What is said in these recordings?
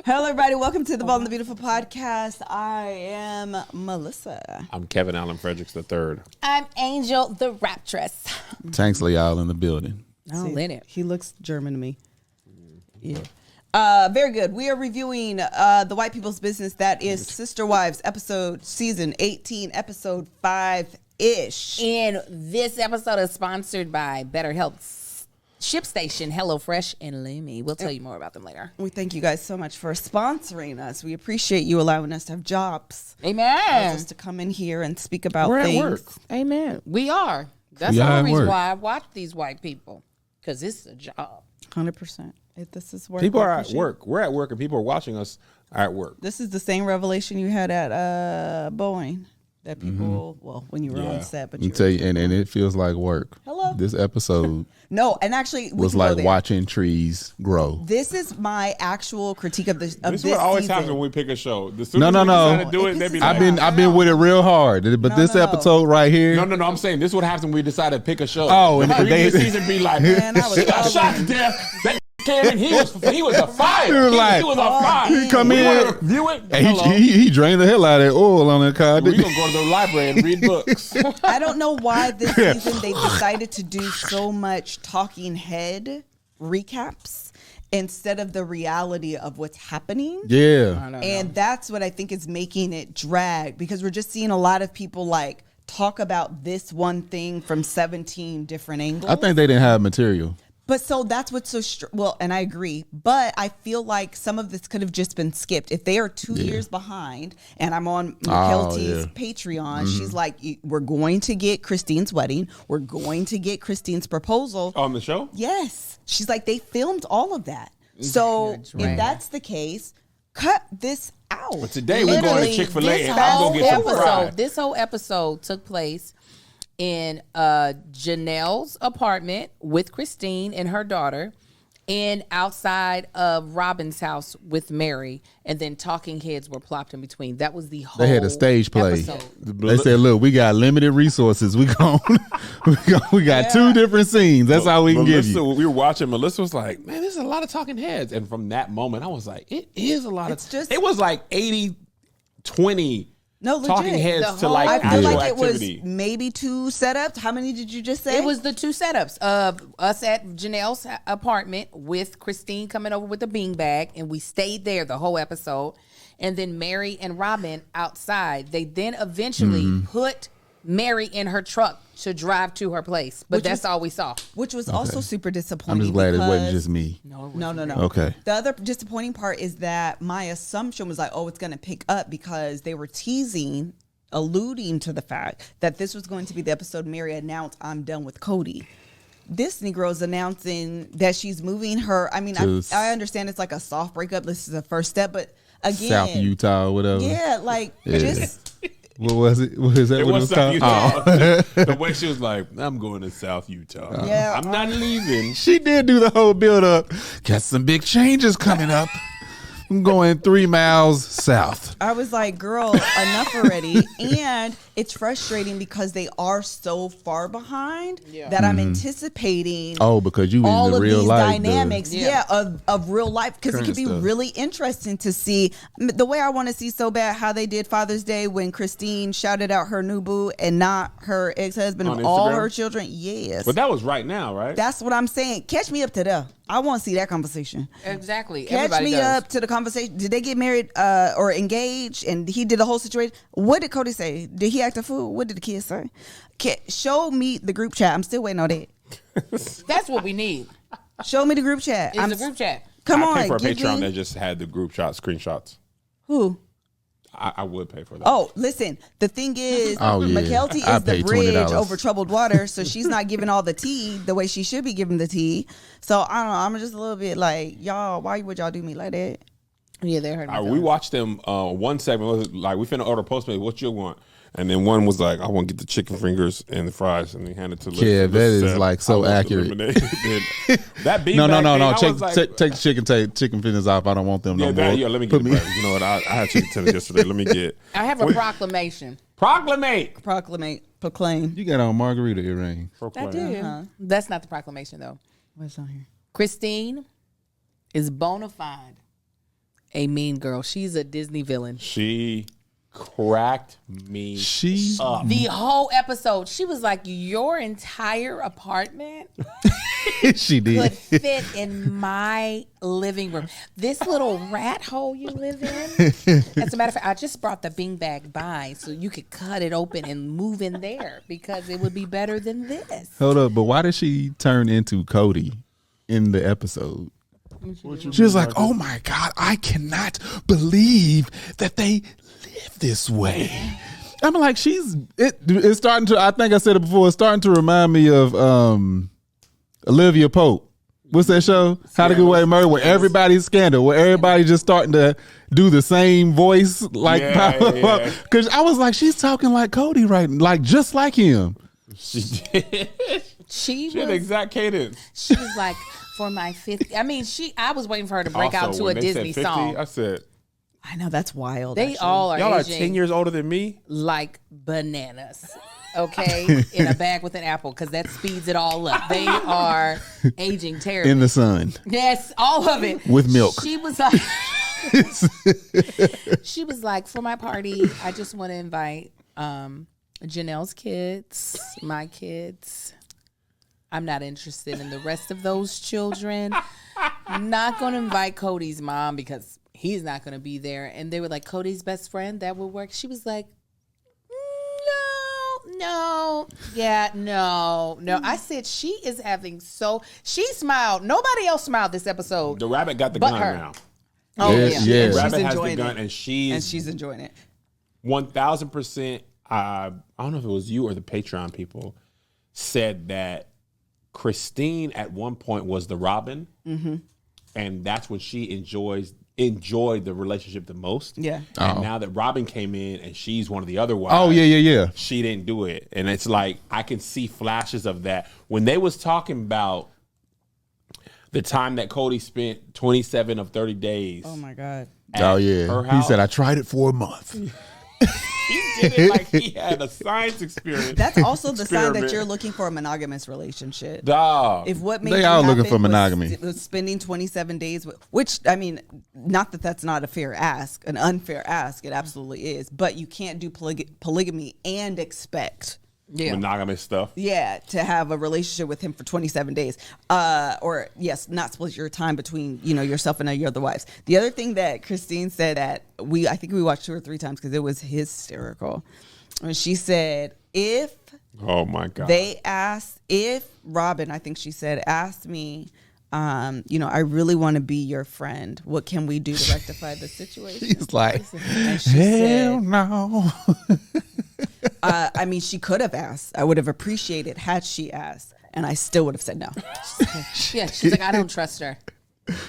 Hello, everybody. Welcome to the Bold and the Beautiful podcast. I am Melissa. I'm Kevin Allen Fredericks III. I'm Angel the Raptress. Tanksley all in the building. He looks German to me. Yeah. Very good. We are reviewing the White People's Business. That is Sister Wives season 18, episode 5-ish. And this episode is sponsored by BetterHelp, ShipStation, HelloFresh, and Lumi. We'll tell you more about them later. We thank you guys so much for sponsoring us. We appreciate you allowing us to have jobs. Amen. Just to come in here and speak about We're things. at work. Amen. We are. That's We the are only at reason work. why I watch these white people. Because it's a job. 100%. This is work. People are at work. We're at work, and people are watching us at work. This is the same revelation you had at Boeing. That people, well, when you were on set, but Let me tell you, and it feels like work. Hello. This episode no, and actually we was can go like there. watching trees grow. This is my actual critique of this. Of This this is what always season. happens when we pick a show. As soon No, as no, we no. decide to do it, they be I've like, I've been with it real hard, but No, this no, no. episode right here. no, I'm saying this is what happens when we decide to pick a show. Oh, and the previous they- season be like, Man, I was I shot to death. That Kevin, he was a fire. He was like, he was a fire. he come We in- wanna review it. And Hello. he drained the hell out of that oil on that car. We gonna go to the library and read books. I don't know why this season they decided to do so much talking head recaps instead of the reality of what's happening. Yeah. And that's what I think is making it drag, because we're just seeing a lot of people like talk about this one thing from 17 different angles. I think they didn't have material. But so that's what's so well, and I agree. But I feel like some of this could have just been skipped. If they are 2 years behind, and I'm on McKelty's Patreon, she's like, "We're going to get Christine's wedding. We're going to get Christine's proposal On the show? Yes, she's like, they filmed all of that. So if that's the case, cut this out. But today we're going to Literally, Chick-fil-A this and I'm whole going to get some episode- fries. This whole episode took place in Janelle's apartment with Christine and her daughter, and outside of Robin's house with Mary, and then talking heads were plopped in between. That was the whole They had a stage play. episode. They said, "Look, we got limited resources. We got two different scenes. That's all we can give Melissa, you." we were watching. Melissa was like, "Man, this is a lot of talking heads." And from that moment, I was like, "It is a lot It's of." just- It was like 80-20 No, legit. talking heads The to whole- like I feel actual like it activity. was maybe 2 setups. How many did you just say? It was the 2 setups of us at Janelle's apartment with Christine coming over with a beanbag, and we stayed there the whole episode. And then Mary and Robin outside. They then eventually put Mary in her truck to drive to her place, but Which that's was- all we saw. which was also super disappointing. I'm just glad it wasn't because- just me. No. Okay. The other disappointing part is that my assumption was like, oh, it's going to pick up because they were alluding to the fact that this was going to be the episode Mary announced, "I'm done with Cody." This Negro's announcing that she's moving her. I mean, I understand it's like a soft breakup. This is a first step, but again, South Utah or whatever. yeah, like Yeah. just What was it? What is that? It what was it was South called? Utah. Oh. The way she was like, "I'm going to South Utah. Yeah. I'm not leaving." She did do the whole build up. Got some big changes coming up. I'm going 3 miles south. I was like, girl, enough already. And it's frustrating because they are so far behind that I'm anticipating Oh, because you all in the of real these life. dynamics, of real life, because it Current could be stuff. really interesting to see. The way I want to see so bad how they did Father's Day when Christine shouted out her new boo and not her ex-husband On of all Instagram? her children. Yes. But that was right now, right? That's what I'm saying. Catch me up to there. I want to see that conversation. Exactly. Catch Everybody me does. up to the conversation. Did they get married or engaged? And he did the whole situation. What did Cody say? Did he act a fool? What did the kids say? Show me the group chat. I'm still waiting on that. That's what we need. Show me the group chat. Is the group chat. Come I on. pay for a give Patreon me- that just had the group shot screenshots. Who? I would pay for that. Oh, listen. The thing is, Oh, yeah. McKelty I is the paid bridge $20. over troubled water, so she's not giving all the tea the way she should be giving the tea. So I don't know. I'm just a little bit like, y'all. Why would y'all do me like that? Yeah, they heard me. We watched them. One segment was like, we finna order Postmates. What you want? And then one was like, I want to get the chicken fingers and the fries, and they handed to Liz. Yeah, that is, said, like, so "I want the accurate." lemonade." That beanbag No. thing, I Take was like, the chicken fingers off. I don't want them no more. let me get the bread. You know what? I had chicken tenders yesterday. Let me get. I have a proclamation. Proclamate. Proclaim. You got on margarita earring. I do. That's not the proclamation, though. What's on here? Christine is bona fide a mean girl. She's a Disney villain. She cracked me up. The whole episode, she was like, your entire apartment She could did. fit in my living room. This little rat hole you live in. As a matter of fact, I just brought the beanbag by so you could cut it open and move in there because it would be better than this. Hold up, but why did she turn into Cody in the epised? She was like, "Oh my God, I cannot believe that they live this way." I'm like, it's starting to. I think I said it before. It's starting to remind me of Olivia Pope. What's that show? How to Get Away with Murder, where everybody's Scandal, where everybody's just starting to do the same voice, like, because I was like, she's talking like Cody, right? Like just like him. She did. She had the exact cadence. She was like, for my 50. I mean, I was waiting for her to break out to a Disney song. I said, I know, that's wild. They all are y'all aging are 10 years older than me? like bananas. Okay, in a bag with an apple, because that speeds it all up. They are aging terribly. In the sun. Yes, all of it. With milk. She was like, for my party, I just want to invite Janelle's kids, my kids. I'm not interested in the rest of those children. I'm not going to invite Cody's mom because he's not going to be there. And they were like, Cody's best friend, that would work. She was like, no. I said she is having she smiled. Nobody else smiled this episode. The rabbit got the but gun her. now. Oh, Yes, yeah. yes. She's Rabbit has the enjoying gun, it. and she's enjoying it. 1,000%. I don't know if it was you or the Patreon people said that Christine at one point was the Robin, and that's when she enjoyed the relationship the most. Yeah. And now that Robin came in and she's one of the other wives. Oh yeah. She didn't do it, and it's like I can see flashes of that when they was talking about the time that Cody spent 27 of 30 days. Oh my God. Oh yeah. her He house. said, "I tried it for a month." He did it like he had a science experiment. That's also the sign that Experiment. you're looking for a monogamous relationship. Dog. If what made They you all looking happen for monogamy. was spending 27 days, which, I mean, not that that's not a fair ask, an unfair ask. It absolutely is. But you can't do polygamy and expect, monogamous stuff. to have a relationship with him for 27 days. Or, yes, not split your time between, yourself and your other wives. The other thing that Christine said that I think we watched 2 or 3 times because it was hysterical. When she said, Oh my God. if Robin, I think she said, asked me, I really want to be your friend. What can we do to rectify the situation? He's like, And she "Hell said, no." I mean, she could have asked. I would have appreciated had she asked, and I still would have said no. Yeah, she's like, I don't trust her.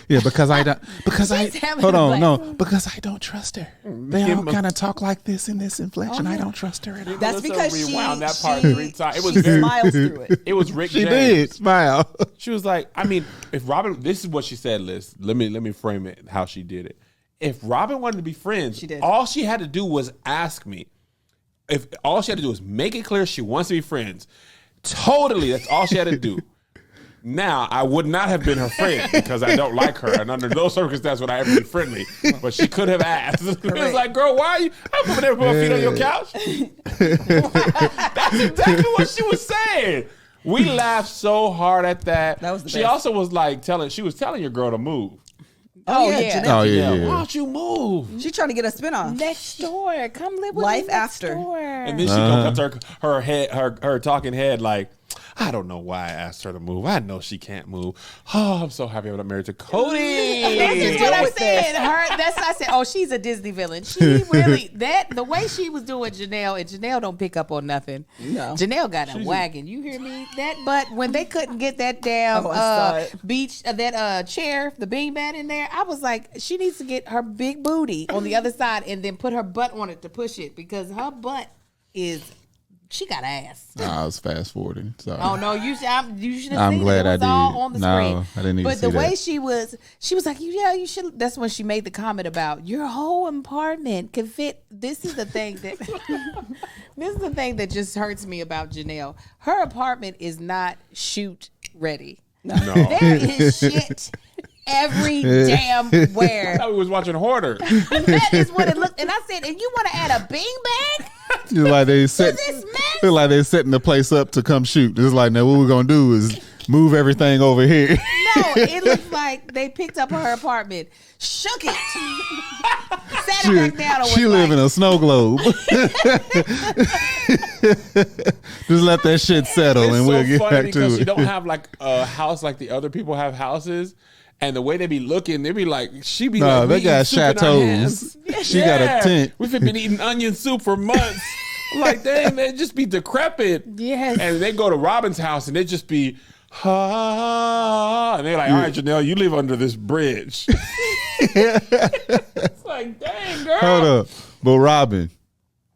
Yeah, because I don't. Because I She's having hold a on, blast. no, because I don't trust her. They all kind of talk like this in this inflection. I don't trust her at all. That's Melissa because she rewound that part she- 3 times. It was she very- smiles through it. It was Rick She James. did smile. She was like, I mean, if Robin, this is what she said, Liz. Let me frame it how she did it. If Robin wanted to be friends, She did. all she had to do was ask me. If all she had to do was make it clear she wants to be friends. Totally, that's all she had to do. Now, I would not have been her friend because I don't like her, and under no circumstance would I ever be friendly. But she could have asked. It was like, girl, why are you? I'm coming there to put my feet on your couch. That's exactly what she was saying. We laughed so hard at that. That was the she best. also was like telling your girl to move. Oh, yeah. yeah. Janelle. Oh yeah, Why yeah. don't you move? She's trying to get a spinoff. Next door. Come live with Life me next after. door. And then she gonna cut her head, her talking head like, I don't know why I asked her to move. I know she can't move. Oh, I'm so happy I'm not married to Cody. That's just what I said. I said, oh, she's a Disney villain. She really the way she was doing Janelle, and Janelle don't pick up on nothing. No. Janelle got a wagon. You hear me? But when they couldn't get that damn Oh, I saw it. beach, that chair, the beanbag in there, I was like, she needs to get her big booty on the other side and then put her butt on it to push it because her butt she got ass. I was fast forwarding. Sorry. Oh no, you should have I'm seen glad it. It was I all did. on the No, screen. I didn't even But see the way that. she was like, yeah, you should. That's when she made the comment about your whole apartment could fit. This is the thing that this is the thing that just hurts me about Janelle. Her apartment is not shoot ready. No. There is shit every damn I where. thought we was watching Hoarder. That is what it looked. And I said, and you want to add a beanbag? It's like they set, this mess? it's like they setting the place up to come shoot. It's like, now what we're gonna do is move everything over here. No, it looks like they picked up her apartment, shook it, sat it back down. And She was live like, in a snow globe. Just let that shit settle, It's and so we'll get funny back because to you it. don't have like a house like the other people have houses. And the way they be looking, they be like, she be Nah, like, they we got eat soup in our chateaus. hands. She got a tent. We've been eating onion soup for months. I'm like, dang, they just be decrepit. Yes. And they go to Robin's house and they just be, and they're like, all right, Janelle, you live under this bridge. It's like, dang, girl. Hold up, but Robin,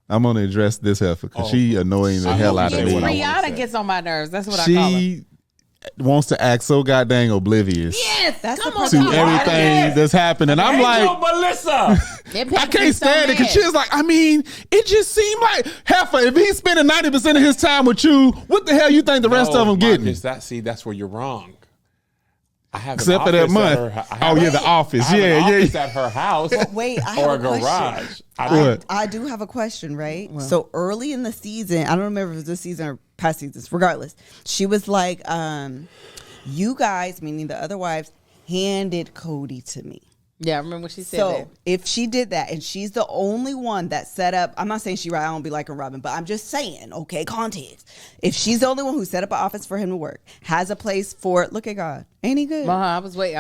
I'm gonna address this heifer because Oh. she annoying the I hell know out you of said me. what I wanna Rihanna say. gets on my nerves. That's what I call her. She wants to act so goddamn oblivious Yes, That's come the on, to person- come on. everything Yes. that's happening. I'm Angel like, Melissa. It I makes me can't so stand it because mad. she's like, I mean, it just seemed like heifer. If he's spending 90% of his time with you, what the hell you think the rest of them getting? Marcus, that's where you're wrong. I have an Except for that office month. at her- I Oh have yeah, a- the office. I have Yeah, an yeah. office at her house. Wait, I or have a a question. garage. What? I do have a question, right? So early in the season, I don't remember if it was this season or past seasons, regardless, she was like, you guys, meaning the other wives, handed Cody to me. Yeah, I remember when she said So that. if she did that and she's the only one that set up, I'm not saying she right, I don't be like a Robin, but I'm just saying, okay, context. If she's the only one who set up an office for him to work, has a place for, look at God, ain't he good? I was waiting.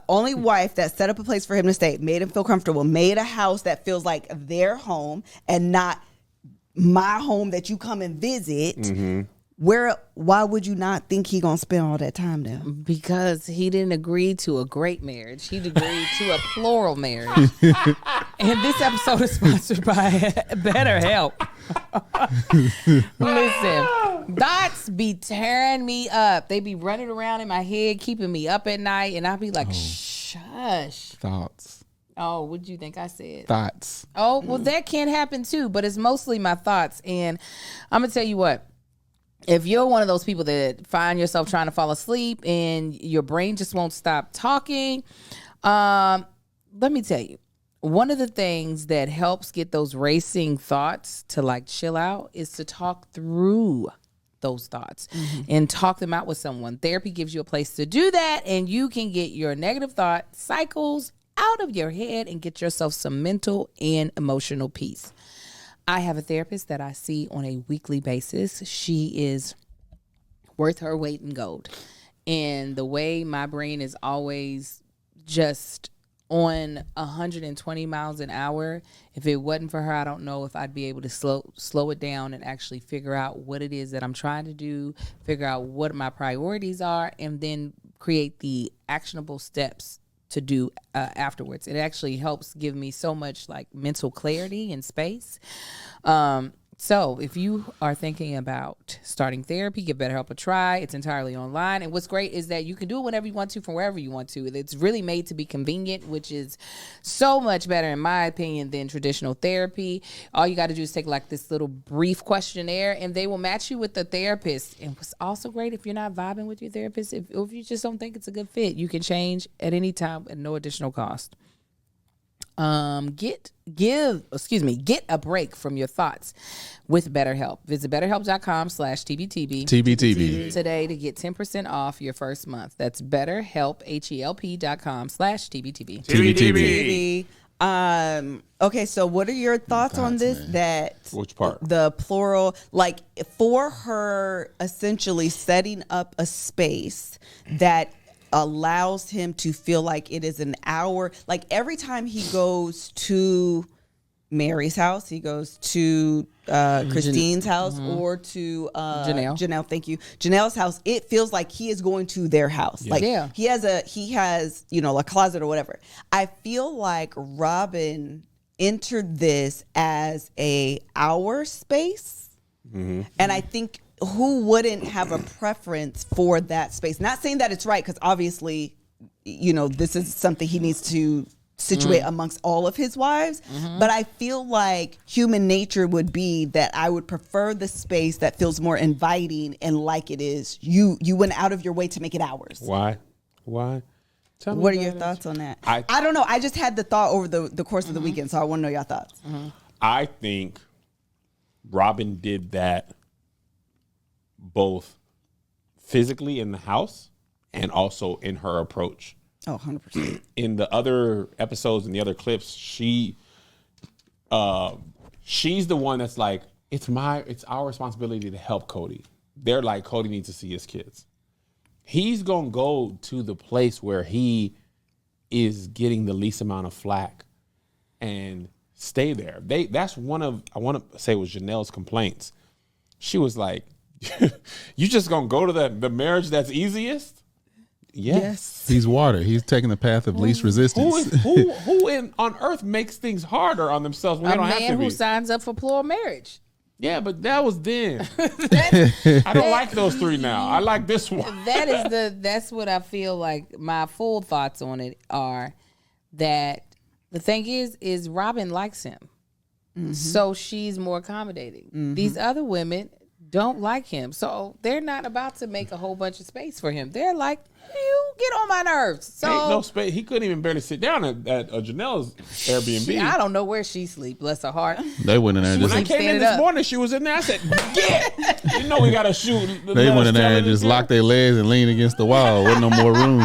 Only wife that set up a place for him to stay, made him feel comfortable, made a house that feels like their home and not my home that you come and visit. Mm-hmm. Why would you not think he gonna spend all that time there? Because he didn't agree to a great marriage. He agreed to a plural marriage. And this episode is sponsored by BetterHelp. Listen, thoughts be tearing me up. They be running around in my head, keeping me up at night, and I'll be like, shush. Thoughts. Oh, what'd you think I said? Thoughts. Oh, well, that can happen too, but it's mostly my thoughts. And I'm going to tell you what. If you're one of those people that find yourself trying to fall asleep and your brain just won't stop talking, let me tell you, one of the things that helps get those racing thoughts to like chill out is to talk through those thoughts and talk them out with someone. Therapy gives you a place to do that, and you can get your negative thought cycles out of your head and get yourself some mental and emotional peace. I have a therapist that I see on a weekly basis. She is worth her weight in gold. And the way my brain is always just on 120 miles an hour, if it wasn't for her, I don't know if I'd be able to slow it down and actually figure out what it is that I'm trying to do, figure out what my priorities are, and then create the actionable steps to do afterwards. It actually helps give me so much like mental clarity and space. So if you are thinking about starting therapy, give BetterHelp a try. It's entirely online. And what's great is that you can do it whenever you want to, from wherever you want to. It's really made to be convenient, which is so much better, in my opinion, than traditional therapy. All you got to do is take like this little brief questionnaire and they will match you with the therapist. And what's also great, if you're not vibing with your therapist, if you just don't think it's a good fit, you can change at any time at no additional cost. Get a break from your thoughts with BetterHelp. Visit BetterHelp.com/TBTB TBTB. today to get 10% off your first month. That's BetterHelp, HELP.com/TBTB. TBTB. Okay, so what are your thoughts on this? man. That Which part? the plural, like for her essentially setting up a space that allows him to feel like it is an hour. Like every time he goes to Mary's house, he goes to Christine's house, or to Janelle. Thank you, Janelle's house. It feels like he is going to their house. Like Yeah. he has a closet or whatever. I feel like Robin entered this as a hour space, and I think, who wouldn't have a preference for that space? Not saying that it's right, because obviously, this is something he needs to situate amongst all of his wives. But I feel like human nature would be that I would prefer the space that feels more inviting and like it is. You went out of your way to make it ours. Why? Tell me What are about your it. thoughts on that? I I don't know. I just had the thought over the course of the weekend, so I want to know your thoughts. I think Robin did that both physically in the house and also in her approach. Oh, 100%. In the other episodes and the other clips, she's the one that's like, it's our responsibility to help Cody. They're like, Cody needs to see his kids. He's gonna go to the place where he is getting the least amount of flack and stay there. That's one of, I want to say it was Janelle's complaints. She was like, you just gonna go to the marriage that's easiest? Yes. He's water. He's taking the path of least resistance. Who on earth makes things harder on themselves when they A don't have to man be? who signs up for plural marriage. Yeah, but that was then. I don't like those three now. I like this one. That's what I feel like. My full thoughts on it are that the thing is Robin likes him. So she's more accommodating. These other women don't like him. So they're not about to make a whole bunch of space for him. They're like, you get on my nerves. So Ain't no space. He couldn't even barely sit down at Janelle's Airbnb. I don't know where she sleep. Bless her heart. They went in there and When just I came in standing this up. morning, she was in there. I said, "Get!" You know we gotta shoot. they went in there and just locked their legs and leaned against the wall. Wasn't no more room.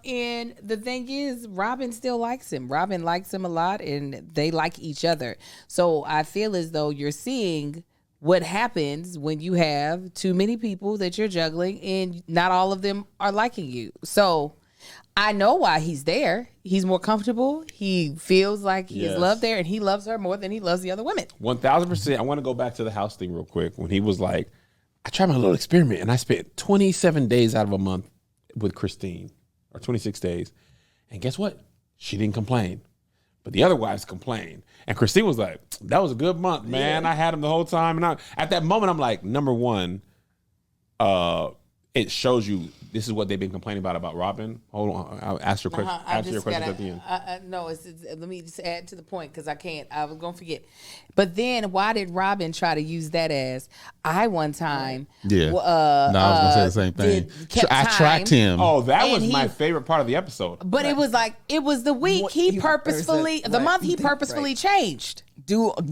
And the thing is, Robin still likes him. Robin likes him a lot, and they like each other. So I feel as though you're seeing what happens when you have too many people that you're juggling, and not all of them are liking you. So I know why he's there. He's more comfortable. He feels like he is loved there, and he loves her more than he loves the other women. 1,000%. I want to go back to the house thing real quick. When he was like, I tried my little experiment, and I spent 27 days out of a month with Christine, or 26 days. And guess what? She didn't complain. But the other wives complained. And Christine was like, that was a good month, man. I had him the whole time. And at that moment, I'm like, number one, it shows you this is what they've been complaining about Robin. Hold on. I'll ask your question. Answer your questions at the end. No, let me just add to the point because I can't. I was going to forget. But then why did Robin try to use that as, I one time. Yeah. No, I was going to say the same thing. I tracked him. Oh, that was my favorite part of the episode. But it was like, it was the week he purposefully, the month he purposefully changed.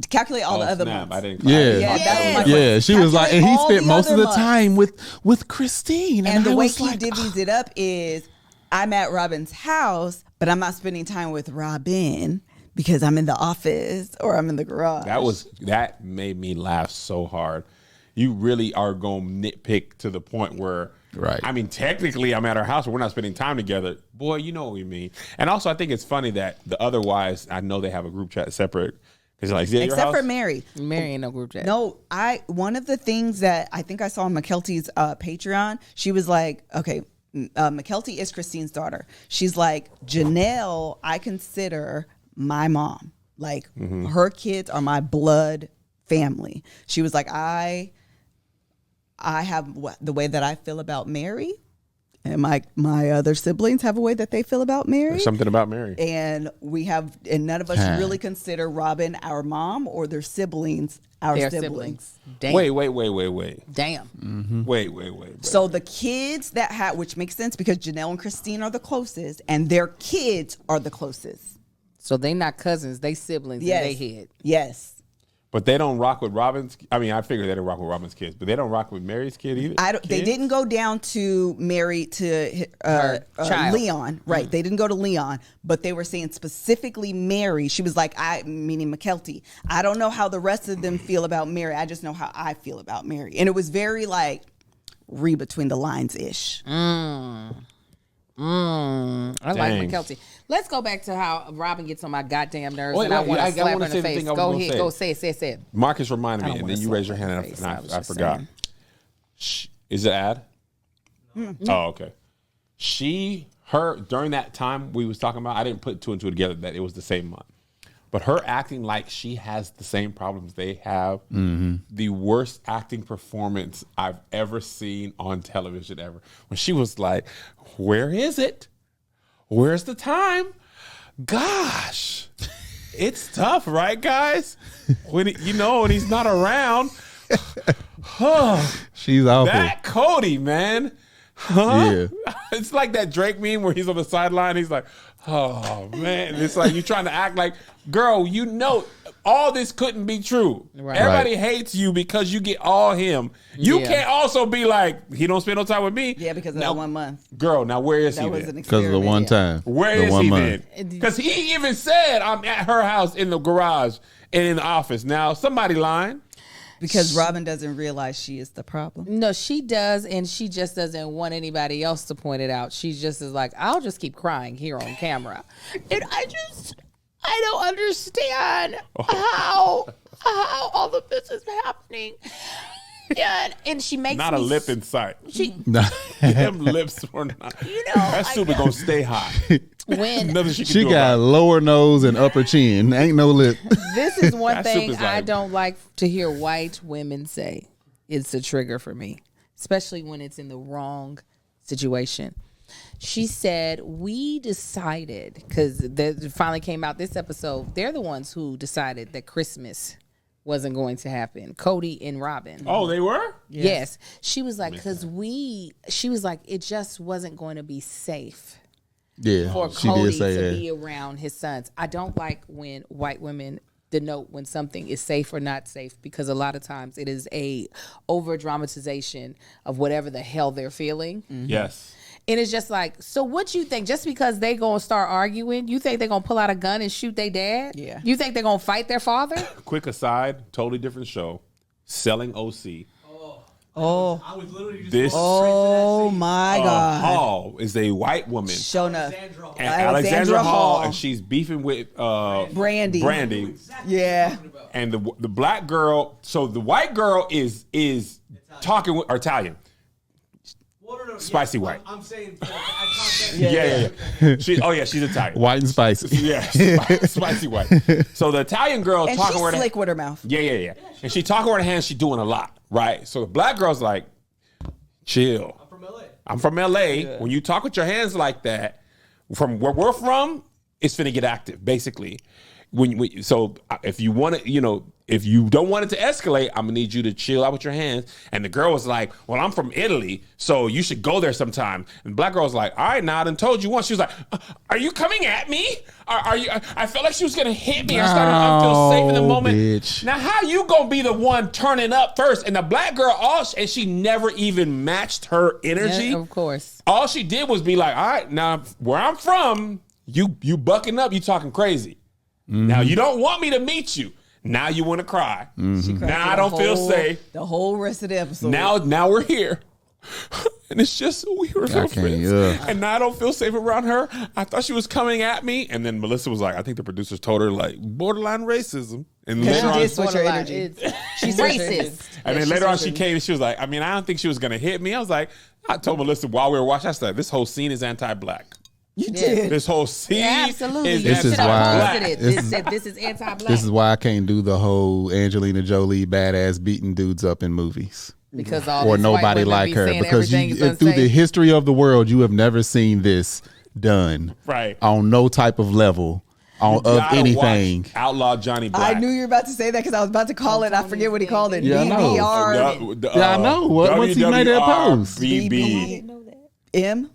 Calculate all the other snap. months. I didn't. Yeah. She was like, and he all spent the most of other the time with Christine. And the I way was he like, divvies it up is, I'm at Robin's house, but I'm not spending time with Robin because I'm in the office or I'm in the garage. That made me laugh so hard. You really are going to nitpick to the point where, right. I mean, technically I'm at her house, but we're not spending time together. Boy, you know what we mean. And also, I think it's funny that the other wives, I know they have a group chat separate. Like, yeah, except for Mary. Mary ain't no group chat. No, one of the things that I think I saw on McKelty's Patreon, she was like, okay, McKelty is Christine's daughter. She's like, Janelle, I consider my mom. Like, her kids are my blood family. She was like, I have the way that I feel about Mary, and my other siblings have a way that they feel about Mary. There's something about Mary. And none of us really consider Robin our mom or their siblings our siblings. Damn. Wait. Damn. Mm-hmm. Wait. So the kids that have, which makes sense because Janelle and Christine are the closest, and their kids are the closest. So they not cousins, they siblings, Yes. and they head. Yes. But they don't rock with Robin's. I mean, I figured they don't rock with Robin's kids, but they don't rock with Mary's kid either. They didn't go down to Mary to child. Leon, right? They didn't go to Leon, but they were saying specifically Mary. She was like, meaning McKelty. I don't know how the rest of them feel about Mary. I just know how I feel about Mary, and it was very like read between the lines ish. I like McKelty. Let's go back to how Robin gets on my goddamn nerves, Wait, and I wait, want I to slap her wanna in say the the face. thing I was Go gonna ahead, say. go say it. Marcus reminded I me, don't and wanna then you slap raised your her in hand, the face. and I was I just forgot. saying. Is it ad? Oh, okay. During that time we was talking about, I didn't put two and two together that it was the same month. But her acting like she has the same problems they have, the worst acting performance I've ever seen on television ever. When she was like, where is it? Where's the time? Gosh, it's tough, right, guys? When he's not around. she's awful. That Cody, man. Yeah. It's like that Drake meme where he's on the sideline. He's like, oh, man. It's like you're trying to act like, girl, you know, all this couldn't be true. Right. Everybody hates you because you get all him. You Yeah. can't also be like, he don't spend no time with me. Yeah, because of now, that 1 month. Girl, now where is That he was then? an Because of the one experiment. time. Where the is 1 he month. then? Because he even said, I'm at her house in the garage and in the office. Now, somebody lying. Because Robin doesn't realize she is the problem. No, she does, and she just doesn't want anybody else to point it out. She just is like, I'll just keep crying here on camera. And I don't understand how all of this is happening. And she makes Not a lip in sight. She, Them lips were not. you know, That super gonna stay hot. when Nothing she can She do got about it. lower nose and upper chin. Ain't no lip. this is one That thing soup is I like- don't like to hear white women say. It's a trigger for me, especially when it's in the wrong situation. She said, we decided, because it finally came out this episode, they're the ones who decided that Christmas wasn't going to happen. Cody and Robin. Oh, they were? Yes. She was like, she was like, it just wasn't going to be safe Yeah, for she Cody did say to that. be around his sons. I don't like when white women denote when something is safe or not safe, because a lot of times it is a over dramatization of whatever the hell they're feeling. Yes. And it's just like, so what you think, just because they gonna start arguing, you think they're gonna pull out a gun and shoot their dad? Yeah. You think they're gonna fight their father? Quick aside, totally different show. Selling OC. Oh, I was literally just This oh my God. Hall is a white woman. Showing up. Alexandra Hall. And Alexandra Alexandra Hall, Hall. and she's beefing with Brandy. Brandy. Yeah. And the black girl, so the white girl is talking with, or Italian. Well, no, Spicy white. I'm saying for eye contact. Yeah. She's Italian. White and spicy. Yeah, spicy white. So the Italian girl And talking she's with her. slick with her mouth. Yeah. And she talking with her hands. She doing a lot, right? So the black girl's like, chill. I'm from LA. I'm from LA. When you talk with your hands like that, from where we're from, it's finna get active, basically. So if you want to, if you don't want it to escalate, I'm gonna need you to chill out with your hands. And the girl was like, well, I'm from Italy, so you should go there sometime. And the black girl was like, all right, now I done told you once. She was like, are you coming at me? Are you? I felt like she was gonna hit me. I started to feel safe in the No, moment. bitch. Now, how you gonna be the one turning up first? And the black girl, and she never even matched her energy. Yeah, of course. All she did was be like, all right, now where I'm from, you bucking up, you talking crazy. Now you don't want me to meet you. Now you want to cry. She cried Now for I don't the feel whole- safe. The whole rest of the episode. Now we're here. And it's just we were so can't, friends. ugh. And now I don't feel safe around her. I thought she was coming at me. And then Melissa was like, I think the producers told her like borderline racism. And Because later she on, did switch her Borderline. energy. It's She switched her energy. racist. and Yeah, then later on switched she her came and she was like, I mean, I don't think she was gonna hit me. I was like, I told Melissa while we were watching, I said, this whole scene is anti-black. You did. This whole scene Yeah, absolutely. is This is should have why- posted it. this This is- said this is anti-black. This is why I can't do the whole Angelina Jolie badass beating dudes up in movies. because all Or these white nobody women like be her. saying Because everything is through the unsafe. history of the world, you have never seen this done. Right. On no type of level of Gotta anything. watch Outlaw Johnny Black. I knew you were about to say that because I was about to call it. I forget what he called it. Yeah, I know. BBR. Yeah, I know. Once he made that post. WWRBB. M.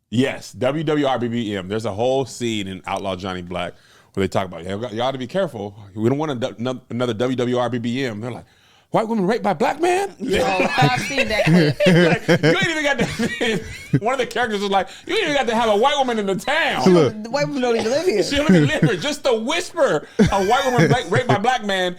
Yes, WWRBBM. There's a whole scene in Outlaw Johnny Black where they talk about, y'all ought to be careful. We don't want another WWRBBM. They're like, white woman raped by black man? Oh, I've seen that clip. Like, you ain't even got to. One of the characters was like, you ain't even got to have a white woman in the town. Look. The white women don't even live here. She don't even live here. Just the whisper a white woman raped by black man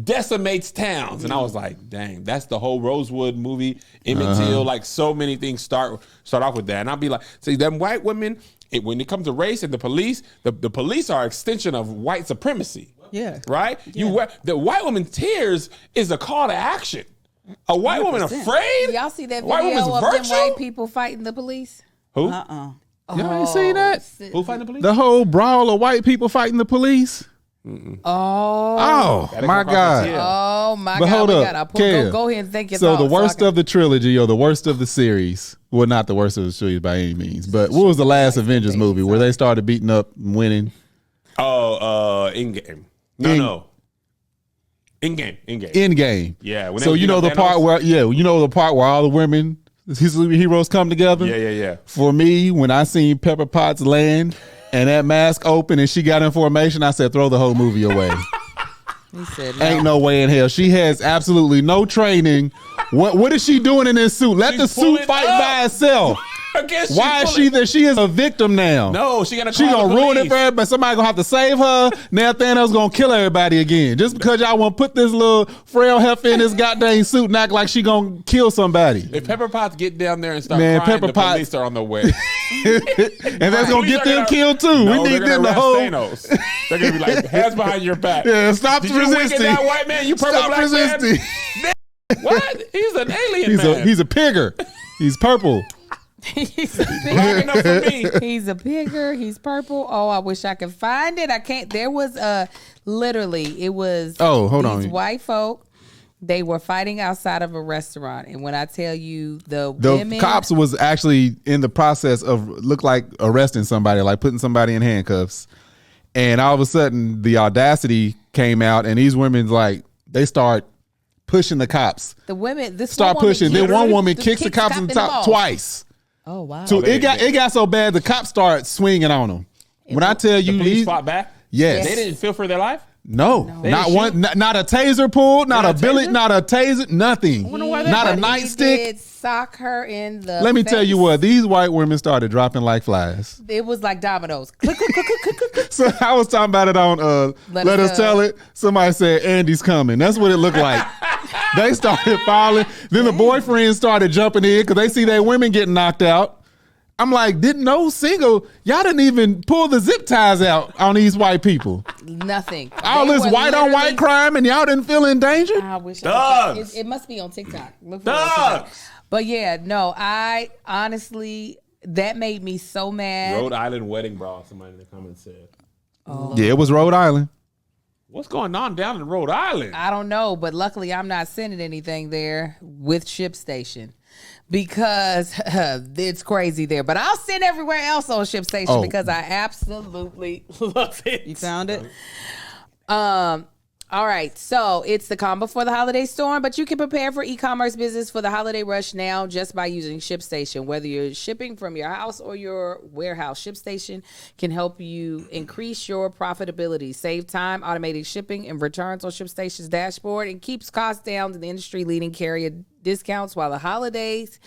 decimates towns. And I was like, dang, that's the whole Rosewood movie. Emmett Till, like so many things start off with that. And I'll be like, see, them white women, when it comes to race and the police are an extension of white supremacy. Yeah. Right? The white woman's tears is a call to action. A white woman 100%. afraid? Y'all see that White video woman's of them virtue? white people fighting the police? Who? Uh-uh. Y'all ain't seen that? Who fighting the police? The whole brawl of white people fighting the police? Oh, Gotta my come across the God. hill. Oh my But God, hold we up, gotta Kev. go ahead and think your So thoughts. the worst I can- of the trilogy or the worst of the series, well, not the worst of the series by any means, but what was the last Avengers movie where they started beating up and winning? Oh, Endgame. No. Endgame. Endgame. Yeah. when they So was you know the beating up part Thanos? where, you know the part where all the women heroes come together. Yeah. For me, when I seen Pepper Potts land and that mask open and she got in formation, I said, throw the whole movie away. He said, Ain't no way in hell. She has absolutely no training. What is she doing in this suit? Let the suit fight by itself. Why is she there? She is a victim now. No, she gonna ruin it for everybody. Somebody gonna have to save her. Now Thanos gonna kill everybody again. Just because y'all want to put this little frail heifer in this goddamn suit and act like she gonna kill somebody. If Pepper Potts get down there and start crying, Pepper the Potts, police are on the way. And that's gonna get them killed too. No, we need them to hold. Thanos. They're gonna be like, hands behind your back. Yeah, stop Did resisting. You wicked that white man, you purple Stop black resisting. man. What? He's an alien man. He's a pigger. He's purple. He's a Black enough for me. He's a pigger. He's purple. Oh, I wish I could find it. I can't. There was literally, it was. Oh, hold these on. white folk. They were fighting outside of a restaurant, and when I tell you the women, cops was actually in the process of look like arresting somebody, like putting somebody in handcuffs, and all of a sudden the audacity came out, and these women like they start pushing the cops. the women, this Start one woman pushing. Then one woman kicks the cops in the top balls. twice. Oh wow! So it got so bad the cops started swinging on them. When I tell you, The police fought back? yes, They didn't feel for their life? no, They not didn't one, not a taser pulled, not a Not a billet, taser? not a taser, nothing, not a He nightstick. did sock her in the. Let me tell you face. what, these white women started dropping like flies. It was like dominoes. Click, click, click, click, click, click. So I was talking about it on Let Us Tell It. Somebody said Andy's coming. That's what it looked like. They started falling. Then the boyfriends started jumping in because they see their women getting knocked out. I'm like, y'all didn't even pull the zip ties out on these white people. Nothing. All They this were white on white literally- crime and y'all didn't feel in danger? I wish Thugs. it must be on TikTok. Look for it on TikTok. Thugs. But yeah, no, I honestly, that made me so mad. Rhode Island wedding bra, somebody in the comments said. Yeah, it was Rhode Island. What's going on down in Rhode Island? I don't know, but luckily I'm not sending anything there with ShipStation because it's crazy there. But I'll send everywhere else on ShipStation because I absolutely love it. You found it? All right, so it's the calm before the holiday storm, but you can prepare for e-commerce business for the holiday rush now just by using ShipStation. Whether you're shipping from your house or your warehouse, ShipStation can help you increase your profitability, save time, automating shipping and returns on ShipStation's dashboard, and keeps costs down to the industry-leading carrier discounts while the holidays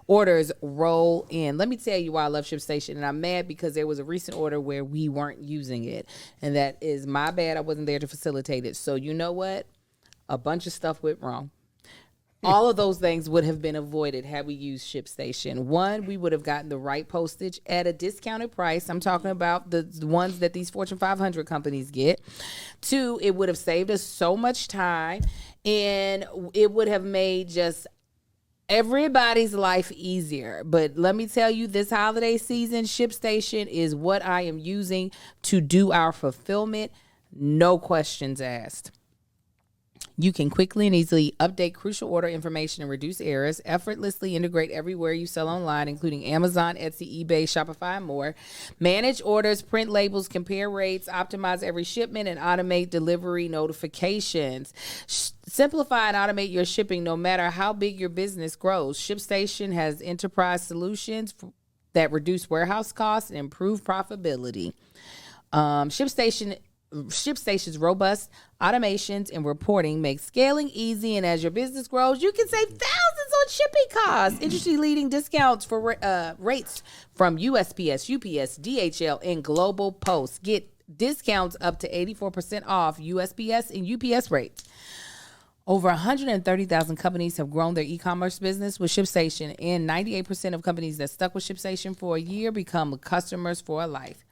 orders roll in. Let me tell you why I love ShipStation, and I'm mad because there was a recent order where we weren't using it, and that is my bad. I wasn't there to facilitate it. So you know what? A bunch of stuff went wrong. All of those things would have been avoided had we used ShipStation. One, we would have gotten the right postage at a discounted price. I'm talking about the ones that these Fortune 500 companies get. Two, it would have saved us so much time, and it would have made just everybody's life easier. But let me tell you, this holiday season, ShipStation is what I am using to do our fulfillment. No questions asked. You can quickly and easily update crucial order information and reduce errors, effortlessly integrate everywhere you sell online, including Amazon, Etsy, eBay, Shopify, and more. Manage orders, print labels, compare rates, optimize every shipment, and automate delivery notifications. Simplify and automate your shipping no matter how big your business grows. ShipStation has enterprise solutions that reduce warehouse costs and improve profitability. ShipStation's robust automations and reporting make scaling easy, and as your business grows, you can save thousands on shipping costs. Industry-leading discounts for rates from USPS, UPS, DHL, and Global Post. Get discounts up to 84% off USPS and UPS rates. Over 130,000 companies have grown their e-commerce business with ShipStation, and 98% of companies that stuck with ShipStation for a year become customers for life.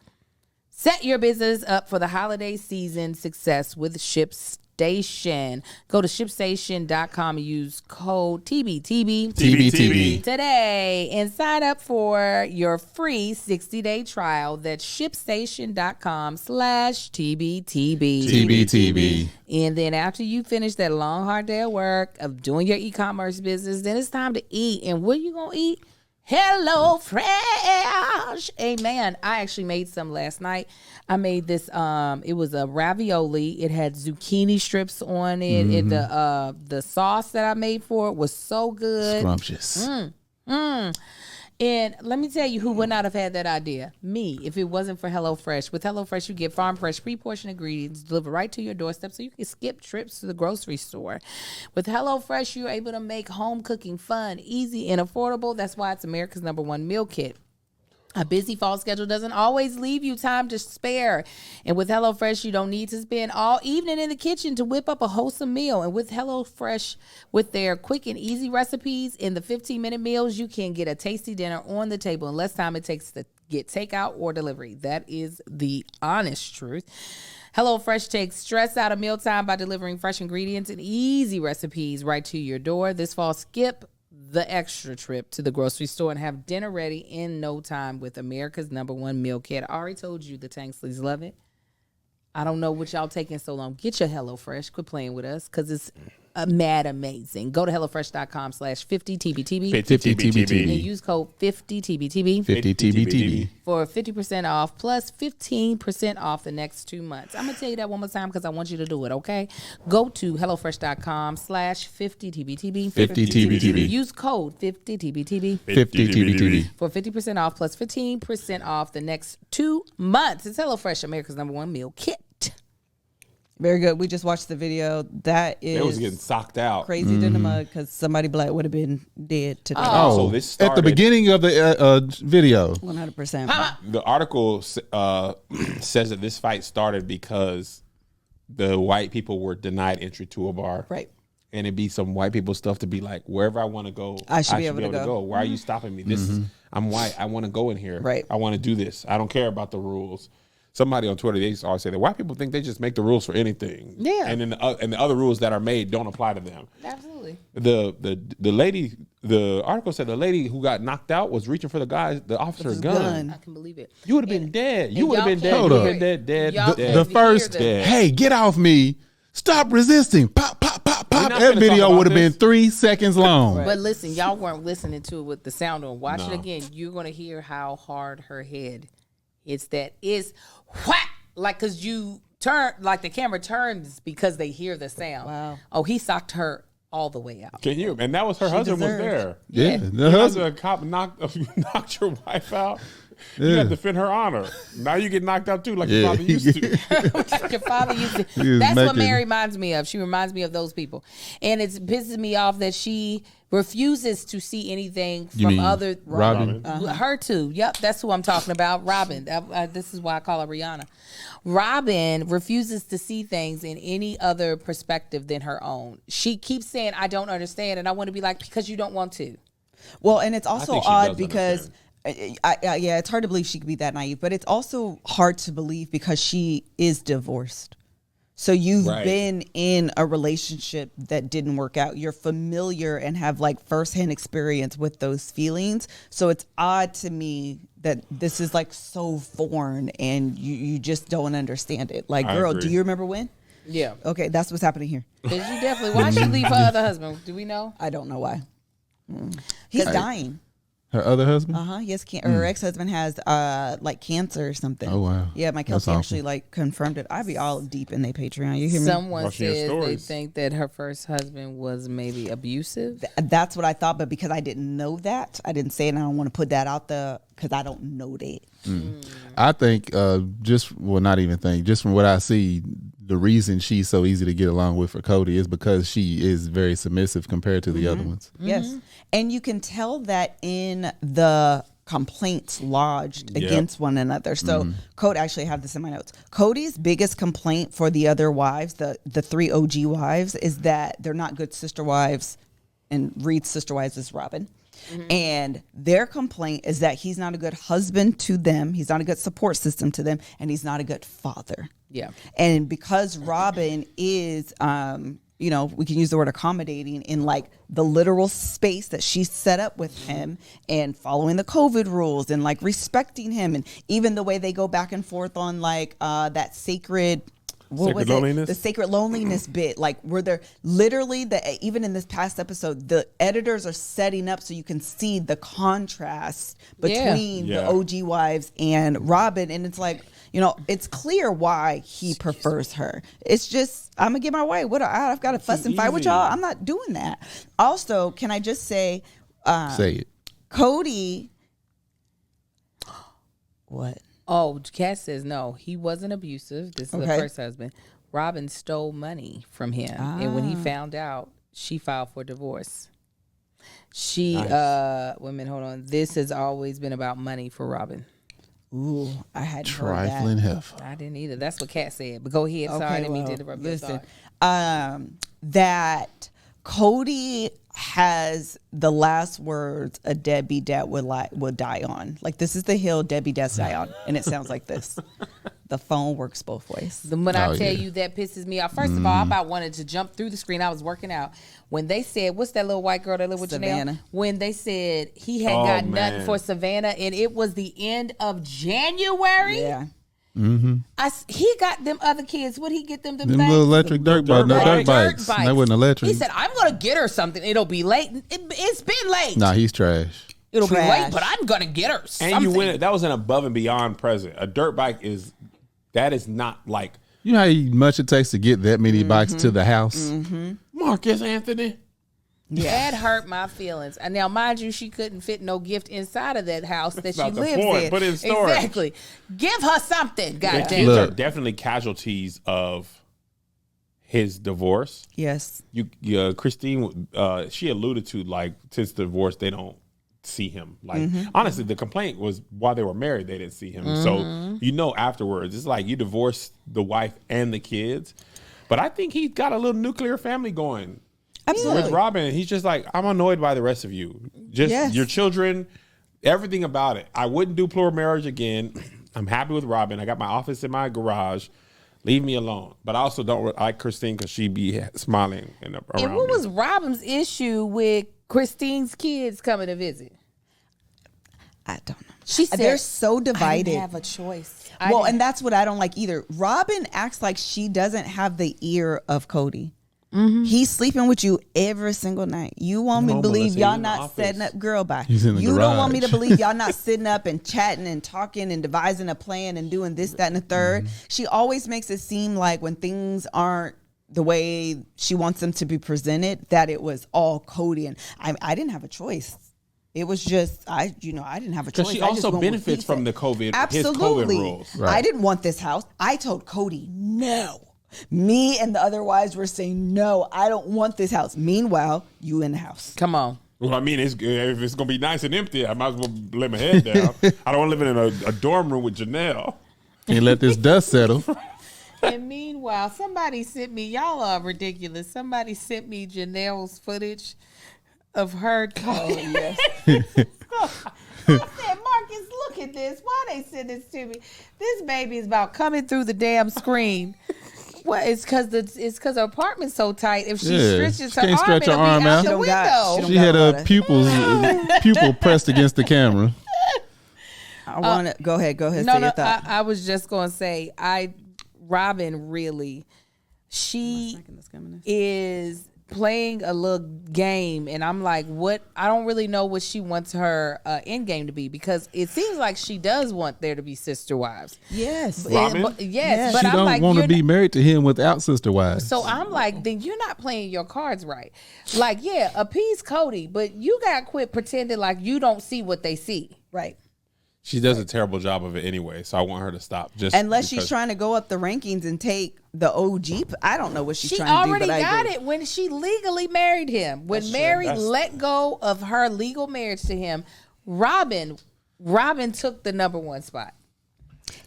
Set your business up for the holiday season success with ShipStation. Go to ShipStation.com and use code TBTB today and sign up for your free 60-day trial. That's ShipStation.com/TBTB. And then after you finish that long, hard day of work of doing your e-commerce business, then it's time to eat. And what are you going to eat? Hello Fresh. Amen. I actually made some last night. I made this it was a ravioli. It had zucchini strips on it. And the sauce that I made for it was so good. Scrumptious. And let me tell you who would not have had that idea. Me, if it wasn't for HelloFresh. With HelloFresh, you get farm fresh, pre-portioned ingredients delivered right to your doorstep so you can skip trips to the grocery store. With HelloFresh, you're able to make home cooking fun, easy, and affordable. That's why it's America's #1 meal kit. A busy fall schedule doesn't always leave you time to spare. And with HelloFresh, you don't need to spend all evening in the kitchen to whip up a wholesome meal. And with HelloFresh, with their quick and easy recipes in the 15-minute meals, you can get a tasty dinner on the table in less time it takes to get takeout or delivery. That is the honest truth. HelloFresh takes stress out of mealtime by delivering fresh ingredients and easy recipes right to your door. This fall, skip the extra trip to the grocery store and have dinner ready in no time with America's #1 meal kit. I already told you the Tanksleys love it. I don't know what y'all taking so long. Get your HelloFresh. Quit playing with us because it's mad amazing. Go to HelloFresh.com/50TBTB 50TBTB. and use code 50TBTB 50TBTB. for 50% off plus 15% off the next 2 months. I'm going to tell you that one more time because I want you to do it, okay? Go to HelloFresh.com/50TBTB 50TBTB. Use code 50TBTB 50TBTB. for 50% off plus 15% off the next 2 months. It's HelloFresh, America's #1 meal kit. Very good. We just watched the video. That is It was getting socked out. crazy to the mud because somebody black would have been dead today. Oh, So this at the started- beginning of the video. 100%. The article says that this fight started because the white people were denied entry to a bar. Right. And it'd be some white people stuff to be like, wherever I want to go, I should be able to go. Why are you stopping me? This is, I'm white. I want to go in here. Right. I want to do this. I don't care about the rules. Somebody on Twitter, they used to always say that white people think they just make the rules for anything. Yeah. And then and the other rules that are made don't apply to them. Absolutely. The lady, the article said the lady who got knocked out was reaching for the officer's gun. I can believe it. You would have been dead. You would have been dead. y'all You can't would have hear been dead. Y'all Dead. The can't first, hear them. hey, get off me. Stop resisting. Pop, pop, pop, pop. not That finna video talk would have about been this. 3 seconds long. But listen, y'all weren't listening to it with the sound on. Watch it No. again. You're going to hear how hard her head it's whack. Like, because you turn, like the camera turns because they hear the sound. Wow. Oh, he socked her all the way out. Can you? And that was her husband deserved. was there. Yeah. Yeah. The Husband, husband. a cop knocked your wife out. You got to defend her honor. Now you get knocked out too, like your Yeah. father used to. Your father used to. He was That's what making- Mary reminds me of. She reminds me of those people. And it pisses me off that she refuses to see anything You from mean other. Robin? Her too. Yep, that's who I'm talking about. Robin. This is why I call her Rihanna. Robin refuses to see things in any other perspective than her own. She keeps saying, I don't understand. And I want to be like, because you don't want to. Well, and it's also think she odd does because, yeah, it's hard to believe she could be that naive, but it's also hard to believe because she is divorced. So you've Right. been in a relationship that didn't work out. You're familiar and have like firsthand experience with those feelings. So it's odd to me that this is like so foreign and you just don't understand it. Like, I girl, agree. do you remember when? Yeah. Okay, that's what's happening here. Because you definitely, why she leave her other husband? Do we know? I don't know why. He's dying. Her other husband? Yes, her ex-husband has like cancer or something. Oh, wow. Yeah, my That's Kelsey awful. actually like confirmed it. I'd be all deep in their Patreon. You hear me? Someone Watching your says they stories. think that her first husband was maybe abusive. That's what I thought, but because I didn't know that, I didn't say it. And I don't want to put that out there because I don't know that. I think just from what I see, the reason she's so easy to get along with for Cody is because she is very submissive compared to the other ones. Yes, and you can tell that in the complaints lodged against one another. So Cody, actually have this in my notes. Cody's biggest complaint for the other wives, the 3 OG wives, is that they're not good sister wives, and Reed's sister wives is Robin. And their complaint is that he's not a good husband to them, he's not a good support system to them, and he's not a good father. Yeah. And because Robin is, we can use the word accommodating in like the literal space that she set up with him and following the COVID rules and like respecting him. And even the way they go back and forth on like that sacred, what Sacred was loneliness? it? The sacred loneliness bit. Like where they're literally even in this past episode, the editors are setting up so you can see the contrast between Yeah. the OG wives and Robin. And it's like, it's clear why he prefers her. It's just, I'm gonna get my way. I've got to fuss and fight with easy. y'all. I'm not doing that. Also, can I just say, Say it. Cody. What? Oh, Kat says no, he wasn't abusive. This is the Okay. first husband. Robin stole money from him, and when he found out, she filed for divorce. She wait a minute, hold on. This has always been about money for Robin. Ooh, I hadn't heard that. Trifling heifer. I didn't either. That's what Kat said. But go ahead. Sorry, I didn't mean to interrupt. Listen, Sorry. that Cody has the last words a deadbeat dad would die on. Like, this is the hill deadbeat dads die on, and it sounds like this. The phone works both ways. When I tell yeah. you that pisses me off. First of all, I about wanted to jump through the screen. I was working out. When they said, what's that little white girl that lived with Savannah. Janelle? When they said he had Oh, got man. nothing for Savannah, and it was the end of January. Yeah. He got them other kids. Would he get them? Them little electric dirt bikes. They wasn't electric. He said, I'm going to get her something. It'll be late. It's been late. Nah, he's trash. It'll be Trash. late, but I'm going to get her something. And you win. That was an above and beyond present. A dirt bike is not like You know how much it takes to get that many bikes to the house? Marcus Anthony. That hurt my feelings. And now, mind you, she couldn't fit no gift inside of that house that she not the lives point. in. Put it in storage. Exactly. Give her something. The Goddamn. kids are Look. definitely casualties of his divorce. Yes. Christine, she alluded to, like, since the divorce, they don't see him. Like, honestly, the complaint was while they were married, they didn't see him. So, afterwards, it's like you divorced the wife and the kids. But I think he's got a little nuclear family going. Absolutely. With Robin, he's just like, I'm annoyed by the rest of you. Just Yes. your children, everything about it. I wouldn't do plural marriage again. I'm happy with Robin. I got my office in my garage. Leave me alone. But I also don't like Christine because she be smiling around And what me. was Robin's issue with Christine's kids coming to visit? I don't know. She said, they're so I divided. didn't have a choice. Well, and that's what I don't like either. Robin acts like she doesn't have the ear of Cody. He's sleeping with you every single night. You want me to No, believe Melissa, y'all he's in the not office. setting up, girl, bye. He's in the You don't want me to garage. believe y'all not sitting up and chatting and talking and devising a plan and doing this, that, and the third. She always makes it seem like when things aren't the way she wants them to be presented, that it was all Cody. And I didn't have a choice. It was just, I didn't have a choice. Because she I just also went with benefits he from said. the COVID, Absolutely. his COVID rules. Right. I didn't want this house. I told Cody no. Me and the other wives were saying no. I don't want this house. Meanwhile, you in the house. Come on. Well, I mean, if it's going to be nice and empty, I might as well lay my head down. I don't want to live in a dorm room with Janelle. Can't let this dust settle. And meanwhile, somebody sent me, y'all are ridiculous. Somebody sent me Janelle's footage of her. Oh, yes. I said, Marcus, look at this. Why they send this to me? This baby is about coming through the damn screen. Well, it's because her apartment's so tight. If she Yeah, stretches she her can't arm, stretch her it'll be arm out out. the She don't got- window. she don't She had got a lot her of- pupil pressed against the camera. I want to go ahead. No, say no, your thought. I was just going to say, Robin really, she is playing a little game, and I'm like, what? I don't really know what she wants her end game to be, because it seems like she does want there to be sister wives. Yes. Robin? Yes, but She I'm don't like, want to you're be not- married to him without sister wives. so I'm like, then you're not playing your cards right. Like, yeah, appease Cody, but you got to quit pretending like you don't see what they see. Right. She does a terrible job of it anyway, so I want her to stop. Just Unless she's because- trying to go up the rankings and take the OG. I don't know what she's She trying to do. already But I got agree. it when she legally married him. When Mary let go of her legal marriage to him, Robin took the number one spot.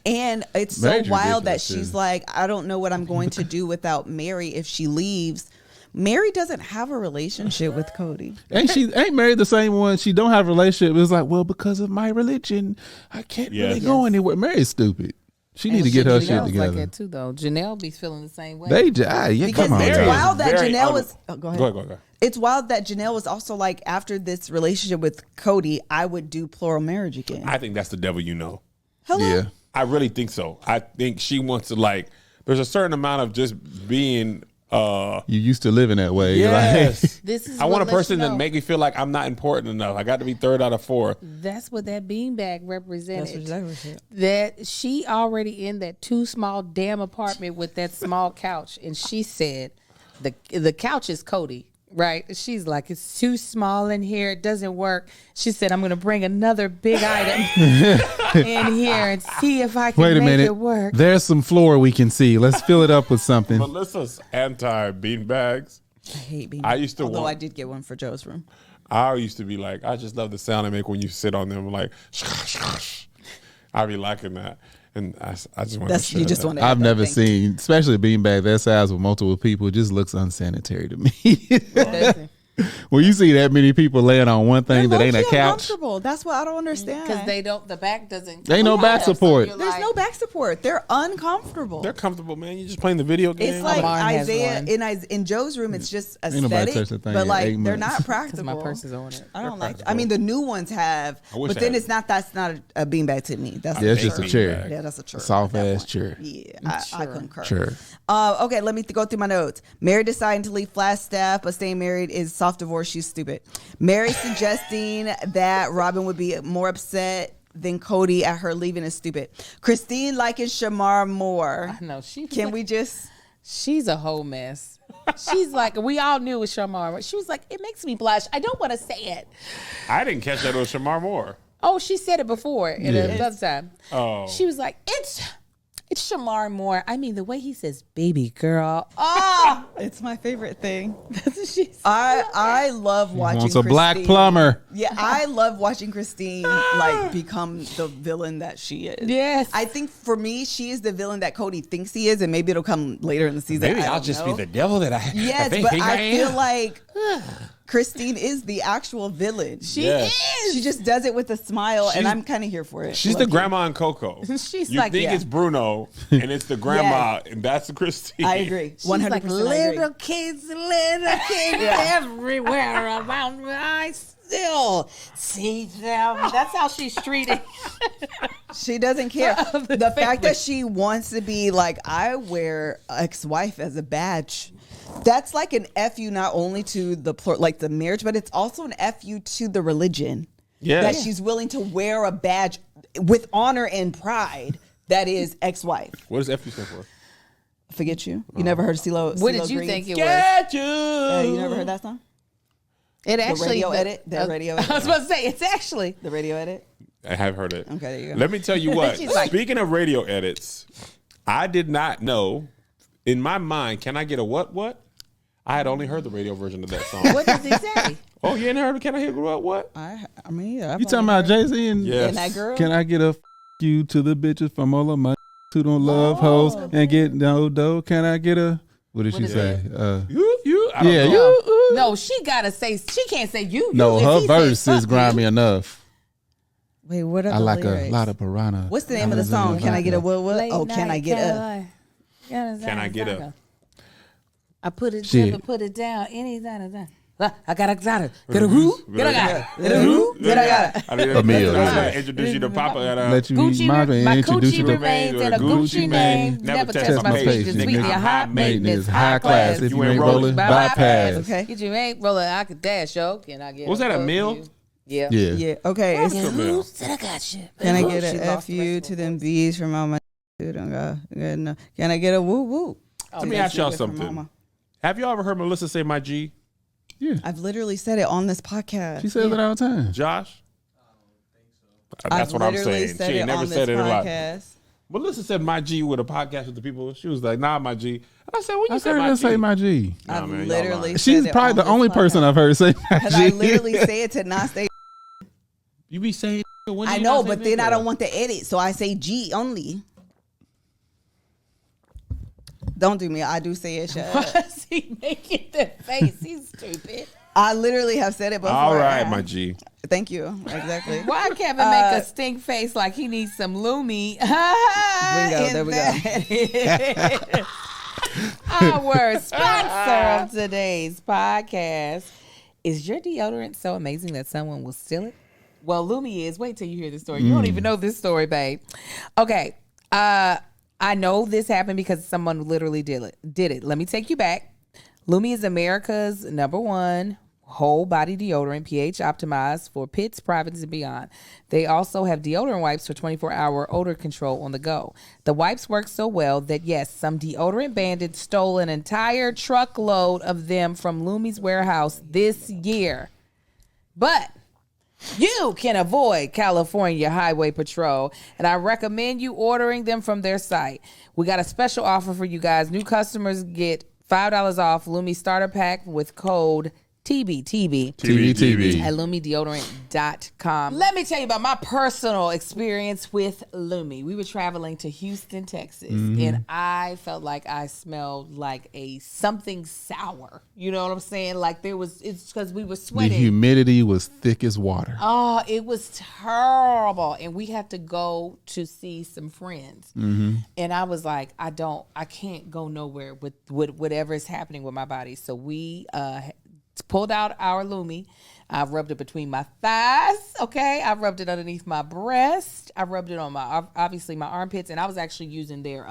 And it's so Marriage wild that ridiculous, she's too. like, I don't know what I'm going to do without Mary if she leaves. Mary doesn't have a relationship with Cody. Ain't married the same one. She don't have a relationship. It's like, well, because of my religion, I can't really go anywhere. Mary's stupid. She need to get her shit Janelle's together. like that too, though. Janelle be feeling the same way. Yeah, Because come on. it's Mary now. is wild that very Janelle was. Oh, go ahead. Go ahead. It's wild that Janelle was also like, after this relationship with Cody, I would do plural marriage again. I think that's the devil you know. Hello? Yeah. I really think so. I think she wants to, like, there's a certain amount of just being You used to living that way. You're yes. This is I want a what lets person you that know. make me feel like I'm not important enough. I got to be 3rd out of 4. That's what that beanbag represented. That's exactly what she said. That she already in that too small damn apartment with that small couch, and she said, the couch is Cody. Right. She's like, it's too small in here. It doesn't work. She said, I'm going to bring another big item in here and see if I can Wait a make minute. it work. There's some floor we can see. Let's fill it up with something. Melissa's anti beanbags. I hate being. I used to Although want- I did get one for Joe's room. I used to be like, I just love the sound they make when you sit on them. Like, I be liking that. And I just want That's to you just want to. I've never seen, especially a beanbag that size with multiple people. It just looks unsanitary to me. When you see that many people laying on one thing that ain't a couch, That's what I don't understand. Because they don't, the back doesn't. Ain't no back support. So you're There's like- no back support. They're uncomfortable. They're comfortable, man. You just playing the video game. It's like Amar has Isaiah one. in Joe's room. It's just Ain't nobody aesthetic, touched the thing but in like 8 they're months. not 'Cause practical. my purse is on it. I don't like. practical. I mean, the new ones have, I wish but I then had it's not. That's not a beanbag to me. That's yeah, it's a just a chair. chair. Yeah, that's a chair. Soft at that ass point. chair. Yeah, I concur. Sure. Okay, let me go through my notes. Mary deciding to leave Flagstaff, but staying married is soft divorce. She's stupid. Mary suggesting that Robin would be more upset than Cody at her leaving is stupid. Christine liking Shamar more. No, she. Can we just? She's a whole mess. She's like, we all knew it was Shamar. She was like, it makes me blush. I don't want to say it. I didn't catch that on Shamar Moore. Oh, she said it before in another time. Oh. She was like, it's Shamar Moore. I mean, the way he says, baby girl. Oh, It's my favorite thing. that's what she said. I love watching. Wants a black Christine. plumber. Yeah, I love watching Christine like become the villain that she is. Yes. I think for me, she is the villain that Cody thinks he is, and maybe it'll come later in the season. Maybe I I'll don't just know. be the devil that I Yes, they but think I feel am. like Christine is the actual villain. She Yes. is. She just does it with a smile, and I'm kind of here for it. She's the Low-key. grandma in Coco. She's you like, think yeah. it's Bruno, and it's the grandma, and that's the Christine. I agree. She's 100%. like, little kids everywhere around me. I still see them. That's how she's treated. She doesn't care. The fact that she wants to be like, I wear ex-wife as a badge. That's like an FU not only to the like the marriage, but it's also an FU to the religion. Yeah. That she's willing to wear a badge with honor and pride that is ex-wife. What does FU stand for? Forget you. You never heard of CeeLo? What did you think it was? Get you. You never heard that song? It actually radio edit? The radio edit? I was about to say it's actually. The radio edit? I have heard it. Okay, there you go. Let me tell you what. She's like- Speaking of radio edits, I did not know. In my mind, can I get a what? I had only heard the radio version of that song. What does he say? Oh, you ain't heard? Can I hear what? I mean, yeah. You talking about Jay-Z and Yes. And that girl? Can I get a you to the bitches from all of my who don't love hoes and get no dough? Can I get a what did she is say? You. I don't Yeah, know. you. No, she gotta say. She can't say you. No, If her he verse said, is "Fuck grimy enough. Wait, what are I the like lyrics? a lot of piranha. What's the name of the song? Can I get a what? Late Oh, can I night get a? Cadillac. Can I get a? I put it Shit. never put it down anytime. I gotta get a who? Get a guy. Get a who? Get a gotta. I mean, Emil. that's why I introduce you to Papa. Let you Gucci eat my my and introduce Gucci you to remains and a Gucci name. Never test my patience. nigga. Sweet, I'm high maintenance, high class. If you ain't rolling, bypass. Okay. Get you ain't rolling. I could dash, yo. Can I get? Was that a fuck meal? you? Yeah. Yeah. Yeah. Okay. What's the meal? Said I got you. Can I get She a lost the FU rest to of them bees from all my dude? No. Can I get a woo woo? Let me ask y'all something. Have y'all ever heard Melissa say my G? Yeah. I've literally said it on this podcast. She says it all the time. Josh? That's I've what I'm literally saying. said She it ain't never on said this it a lot. podcast. Melissa said my G with a podcast with the people. She was like, nah, my G. And I said, when you I said heard my her G? say my G. Nah, I've man, y'all literally lying. She's said it probably on the this only person podcast. I've heard say my Because I G. literally say it to not stay. You be saying when do I you know, not say but then nigga? I don't want the edit, so I say G only. Don't do me. I do say it. Shut up. What's he making the face? He's stupid. I literally have said it before. All right, my G. Thank you. Exactly. Why Kevin make a stink face like he needs some Lumi? There we go. Our sponsor of today's podcast. Is your deodorant so amazing that someone will steal it? Well, Lumi is. Wait till you hear the story. You don't even know this story, babe. Okay. I know this happened because someone literally did it. Let me take you back. Lumi is America's #1 whole body deodorant, pH optimized for pits, privates, and beyond. They also have deodorant wipes for 24-hour odor control on the go. The wipes work so well that, yes, some deodorant bandits stole an entire truckload of them from Lumi's warehouse this year. But you can avoid California Highway Patrol, and I recommend you ordering them from their site. We got a special offer for you guys. New customers get $5 off Lumi Starter Pack with code TBTB at LumiDeodorant.com. Let me tell you about my personal experience with Lumi. We were traveling to Houston, Texas, and I felt like I smelled like something sour. You know what I'm saying? Like it's because we were sweating. The humidity was thick as water. Oh, it was terrible. And we had to go to see some friends. And I was like, I can't go nowhere with whatever is happening with my body. So we pulled out our Lumi. I rubbed it between my thighs. Okay, I rubbed it underneath my breast. I rubbed it on my armpits, and I was actually using their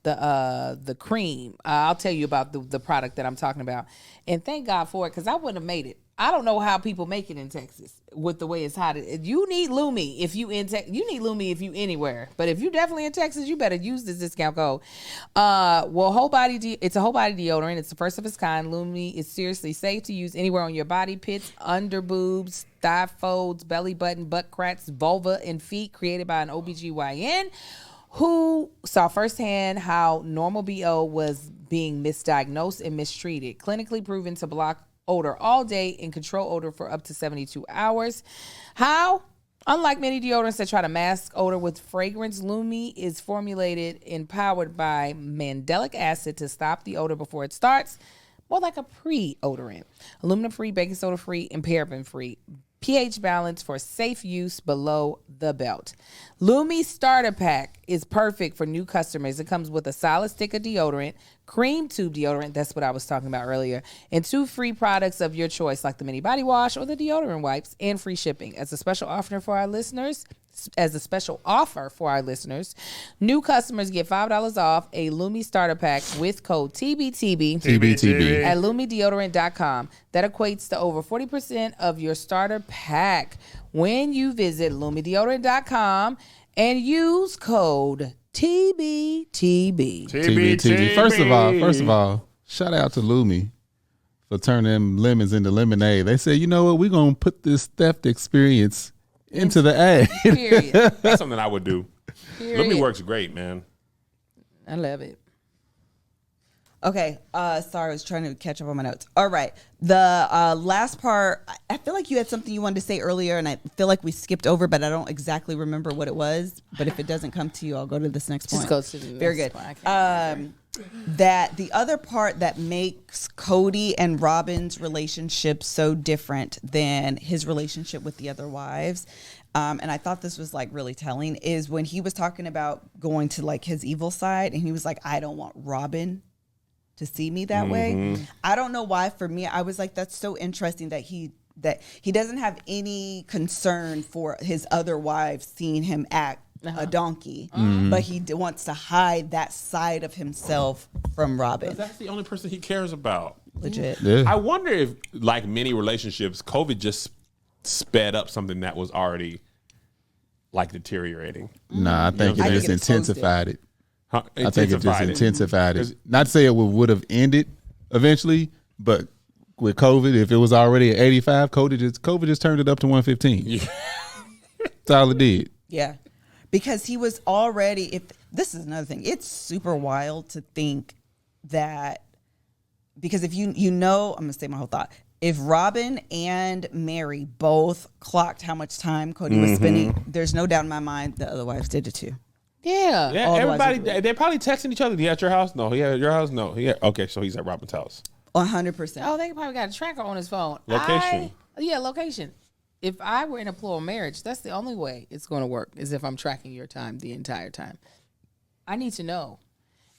the cream. I'll tell you about the product that I'm talking about. And thank God for it, because I wouldn't have made it. I don't know how people make it in Texas with the way it's hot. You need Lumi if you in Texas. You need Lumi if you anywhere. But if you definitely in Texas, you better use this discount code. It's a whole body deodorant. It's the first of its kind. Lumi is seriously safe to use anywhere on your body, pits, under boobs, thigh folds, belly button, butt cracks, vulva, and feet. Created by an OBGYN who saw firsthand how normal BO was being misdiagnosed and mistreated. Clinically proven to block odor all day and control odor for up to 72 hours. How? Unlike many deodorants that try to mask odor with fragrance, Lumi is formulated and powered by mandelic acid to stop the odor before it starts, more like a pre-odorant. Aluminum-free, baking soda-free, and paraben-free. pH balance for safe use below the belt. Lumi Starter Pack is perfect for new customers. It comes with a solid stick of deodorant, cream tube deodorant, that's what I was talking about earlier, and 2 free products of your choice, like the mini body wash or the deodorant wipes, and free shipping. As a special offer for our listeners, new customers get $5 off a Lumi Starter Pack with code TBTB at LumiDeodorant.com. That equates to over 40% of your starter pack when you visit LumiDeodorant.com and use code TBTB. TBT. First of all, shout out to Lumi for turning them lemons into lemonade. They said, you know what, we're going to put this theft experience into the ad. Period. That's something I would do. Lumi works great, man. I love it. Okay, sorry, I was trying to catch up on my notes. All right, the last part, I feel like you had something you wanted to say earlier, and I feel like we skipped over, but I don't exactly remember what it was. But if it doesn't come to you, I'll go to this next point. Just go to the Very next good. point. That the other part that makes Cody and Robin's relationship so different than his relationship with the other wives, and I thought this was like really telling, is when he was talking about going to like his evil side, and he was like, I don't want Robin to see me that way. I don't know why. For me, I was like, that's so interesting that he doesn't have any concern for his other wives seeing him act a donkey, but he wants to hide that side of himself from Robin. That's the only person he cares about. Legit. Yeah. I wonder if, like many relationships, COVID just sped up something that was already like deteriorating. Nah, I think I it think just it exposed intensified it. Huh? I think it just intensified it. 'Cause- Not to say it would have ended eventually, but with COVID, if it was already at 85, COVID just turned it up to 115. Yeah. That's all it did. Yeah. Because he was already, this is another thing, it's super wild to think that, because if you know, I'm going to say my whole thought. If Robin and Mary both clocked how much time Cody was spending, there's no doubt in my mind the other wives did it too. Yeah. Yeah, All the everybody, wives they're probably texting each other. He at your house? No. He at your house? No. Okay, so he's at Robin's house. 100%. Oh, they probably got a tracker on his phone. Location. Location. If I were in a plural marriage, that's the only way it's going to work, is if I'm tracking your time the entire time. I need to know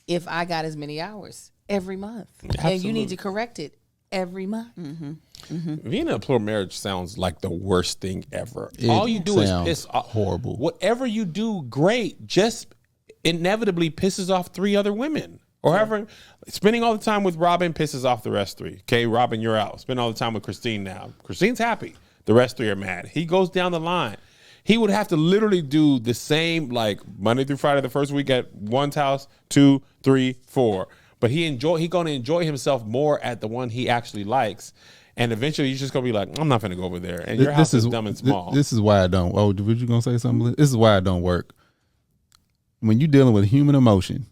if I got as many hours every month. And you need to correct it every month. Being in a plural marriage sounds like the worst thing ever. It All you do is sounds piss off. horrible. Whatever you do, great. Just inevitably pisses off 3 other women. Or having spending all the time with Robin pisses off the rest three. Okay, Robin, you're out. Spend all the time with Christine now. Christine's happy. The rest three are mad. He goes down the line. He would have to literally do the same like Monday through Friday the first week at one's house, 2, 3, 4. But he gonna enjoy himself more at the one he actually likes. And eventually he's just gonna be like, I'm not gonna go over there. And your house is dumb and small. This is why I don't. Oh, were you gonna say something? This is why I don't work. When you're dealing with human emotion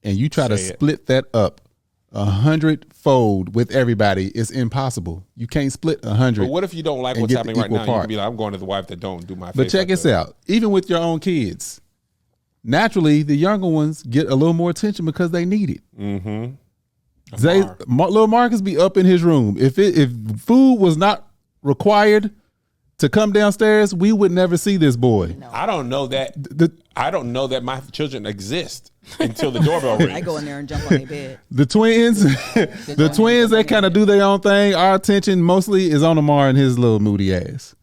and you try to split that up 100-fold with everybody, it's impossible. You can't split 100. But what if you don't like what's happening right now? You can be like, I'm going to the wife that don't do my face. But check this out. Even with your own kids, naturally the younger ones get a little more attention because they need it. Mm-hmm. Little Marcus be up in his room. If food was not required to come downstairs, we would never see this boy. No. I don't know that. I don't know that my children exist until the doorbell rings. I go in there and jump on their bed. The twins, the twins, they kind of do their own thing. Our attention mostly is on Amar and his little moody ass.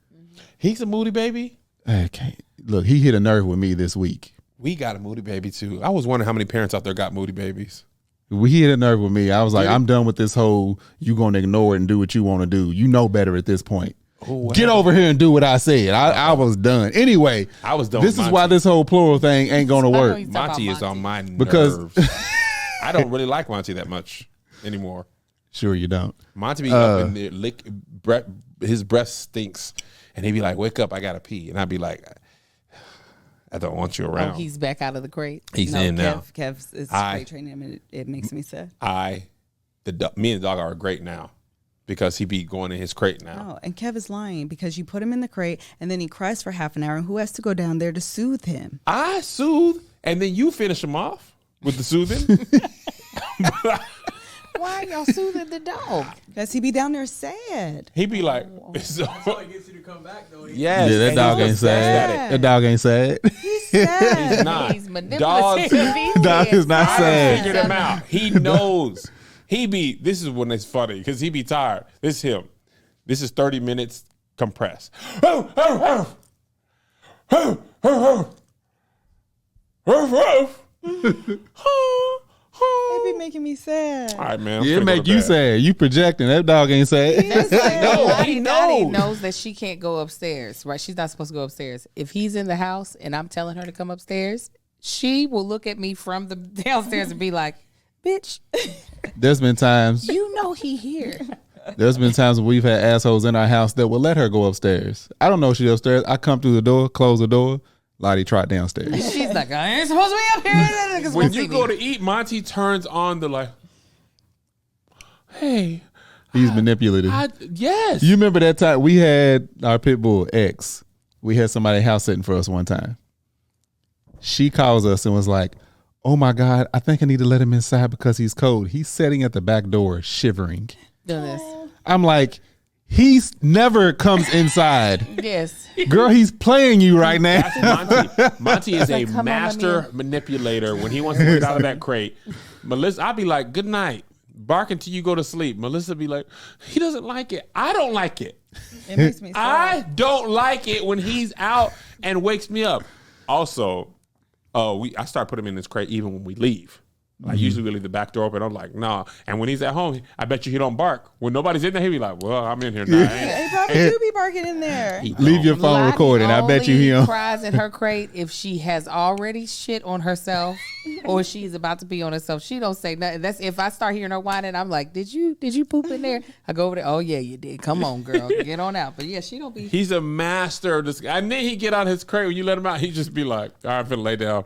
He's a moody baby. I can't look. He hit a nerve with me this week. We got a moody baby too. I was wondering how many parents out there got moody babies. He hit a nerve with me. I was like, I'm done with this whole you gonna ignore it and do what you want to do. You know better at this point. Get over here and do what I said. I was done. Anyway, I was done. This is why this whole plural thing ain't gonna work. Monty is on my nerves. Because I don't really like Monty that much anymore. Sure you don't. Monty be up in there, his breath stinks, and he'd be like, "Wake up, I gotta pee," and I'd be like, "I don't want you around." Oh, he's back out of the crate. He's in now. Kev is crate training him, and it makes me sad. Me and the dog are great now. Because he be going in his crate now. No, and Kev is lying because you put him in the crate and then he cries for half an hour. And who has to go down there to soothe him? I soothe, and then you finish him off with the soothing. Why are y'all soothing the dog? Because he be down there sad. He be like, That's how he gets you to come back, though. yes, Yeah, that dog ain't sad. That dog ain't sad. He's sad. He's not. He's manipulative. Dogs, Dog is not I sad. figured him out. He knows. This is when it's funny because he be tired. This is him. This is 30 minutes compressed. It be making me sad. All right, man. Yeah, it make you sad. You projecting. That dog ain't sad. He's sad. He Lottie knows. knows that she can't go upstairs, right? She's not supposed to go upstairs. If he's in the house and I'm telling her to come upstairs, she will look at me from the downstairs and be like, bitch, There's been times. you know he here. There's been times when we've had assholes in our house that will let her go upstairs. I don't know if she's upstairs. I come through the door, close the door. Lottie trot downstairs. She's like, I ain't supposed to be up here. 'Cause When we'll you see go me. to eat, Monty turns on the like, hey, He's manipulative. yes. You remember that time we had our pit bull X? We had somebody house sitting for us one time. She calls us and was like, "Oh my God, I think I need to let him inside because he's cold." He's sitting at the back door shivering. Do this. I'm like, he's never comes inside. Yes. Girl, he's playing you right now. That's Monty. Monty is a Come on, master let manipulator. When he wants to get out of that crate, Melissa, I'll be like, "Good night," bark until you go to sleep. Melissa be like, "He doesn't like it. I don't like it. It makes me sad. I don't like it when he's out and wakes me up." Also, I start putting him in this crate even when we leave. I usually we leave the back door open. I'm like, nah. And when he's at home, I bet you he don't bark. When nobody's in there, he be like, "Well, I'm in here now." He probably do be barking in there. Leave your phone Lottie recording. I bet you only he don't. cries in her crate if she has already shit on herself or she's about to pee on herself. She don't say nothing. That's if I start hearing her whining, I'm like, Did you poop in there? I go over there. Oh yeah, you did. Come on, girl, get on out. But yeah, she don't be. He's a master of this. And then he get out his crate. When you let him out, he just be like, "All right, I'm finna lay down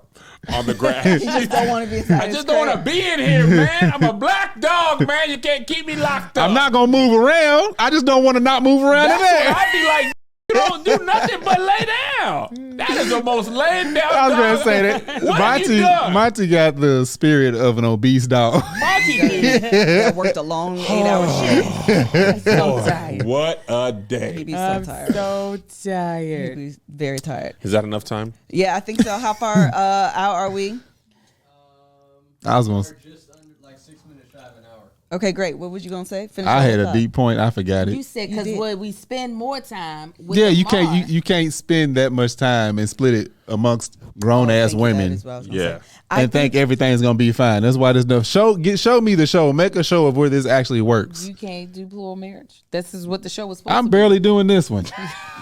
on the grass." He just don't want to be inside I his just don't want to crate. be in here, man. I'm a black dog, man. You can't keep me locked up. I'm not gonna move around. I just don't want to not move around That's today. what I'd be like. You don't do nothing but lay down. That is the most laying down. I was gonna dog. say that. What have you done? Monty got the spirit of an obese dog. Monty did. That worked a long 8-hour shift. so tired. What a He'd day. be so tired. So He'd tired. be very tired. Is that enough time? Yeah, I think so. How far out are we? I was gonna. Just under like 6 minutes shy of an hour. Okay, great. What was you gonna say? Finish I your had a thought. deep point. I forgot You it. said You because did. would we spend more time with Yeah, the you can't. Mars? You can't spend that much time and split it amongst grown ass Thank you, that women is what I was gonna Yeah. say. I and think everything's gonna be fine. That's why there's no show. Show me the show. Make a show of where this actually works. You can't do plural marriage. This is what the show was supposed I'm to barely doing this one.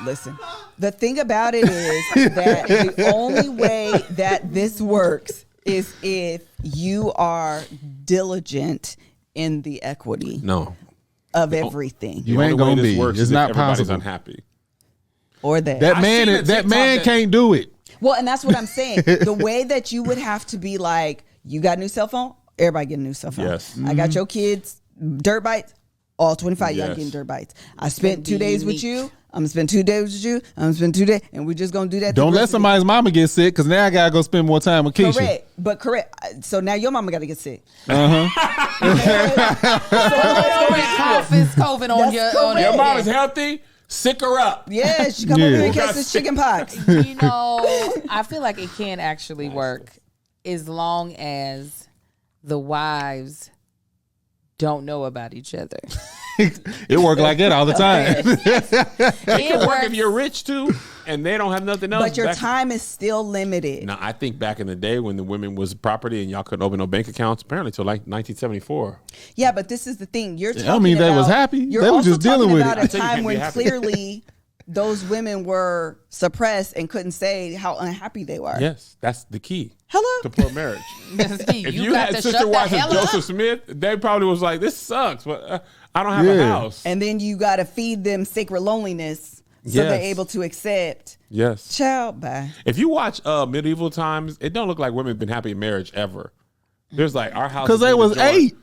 Listen, the thing about it is that the only way that this works is if you are diligent in the equity No. of everything, You The ain't only way gonna this be. works It's is if not everybody's possible. unhappy. or that. That I man. seen a That TikTok man that- can't do it. Well, and that's what I'm saying. The way that you would have to be like, you got a new cell phone, everybody get a new cell phone. Yes. I got your kids dirt bites, all 25 y'all Yes. getting dirt bites. I spent be 2 days with unique. you. I'm gonna spend 2 days with you. I'm gonna spend 2 days, and we're just gonna do that. Don't the let rest of the- somebody's mama get sick because now I gotta go spend more time with Keisha. Correct, but correct. So now your mama got to get sick. COVID on That's your correct. Your mom is healthy. Sick her up. Yeah, she come over Yeah. here and catch this chicken pox. You know, I feel like it can actually work as long as the wives don't know about each other. It worked like that all the time. It Work works. if you're rich too, and they don't have nothing else. But your back- time is still limited. No, I think back in the day when the women was property and y'all couldn't open no bank accounts, apparently till like 1974. Yeah, but this is the thing. You're talking I mean, they was about- happy. You're They was also just dealing talking with about it. a I think you time can't be when happy. clearly those women were suppressed and couldn't say how unhappy they were. Yes, that's the key Hello? to plural marriage. Steve, If you you got had to sister shut the wives of hell Joseph up. Smith, they probably was like, "This sucks, but I don't have a Yeah. house." And then you got to feed them sacred loneliness so Yes. they're able to accept. Yes. Child, bye. If you watch medieval times, it don't look like women been happy in marriage ever. There's like our house Because they was 8.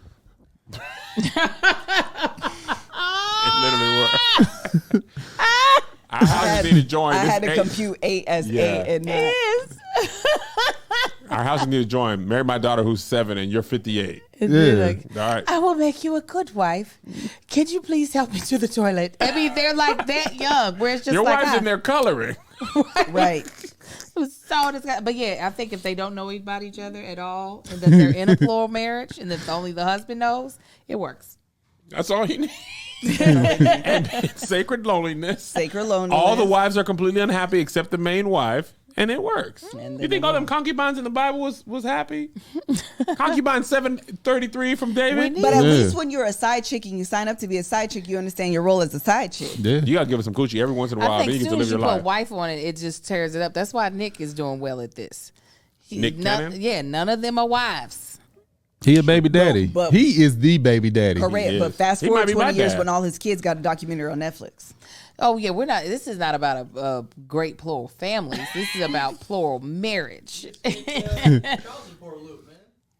It literally was. Our houses need to join. I This had to eight- compute 8 as Yeah. 8 and not. Our houses need to join. Marry my daughter who's 7 and you're 58. Yeah. All right. I will make you a good wife. Could you please help me to the toilet? I mean, they're like that young, where it's just Your like wife's in there coloring. Right. It was so disgusting. But yeah, I think if they don't know about each other at all, and that they're in a plural marriage, and that only the husband knows, it works. That's all you need. And sacred loneliness. Sacred loneliness. All the wives are completely unhappy except the main wife, and it works. And You then think all them concubines in the Bible was happy? Concubine 733 from David. But at Yeah. least when you're a side chick and you sign up to be a side chick, you understand your role as a side chick. Yeah. You gotta give us some coochie every once in a while. I Then think you as get to soon live as you your put life. wife on it, it just tears it up. That's why Nick is doing well at this. Nick Cannon? Yeah, none of them are wives. He a baby daddy. But- He is the baby daddy. Correct. is. But fast He forward might be my 20 years dad. when all his kids got a documentary on Netflix. Oh yeah, we're not. This is not about a great plural families. This is about plural marriage. Charles is for a loop, man.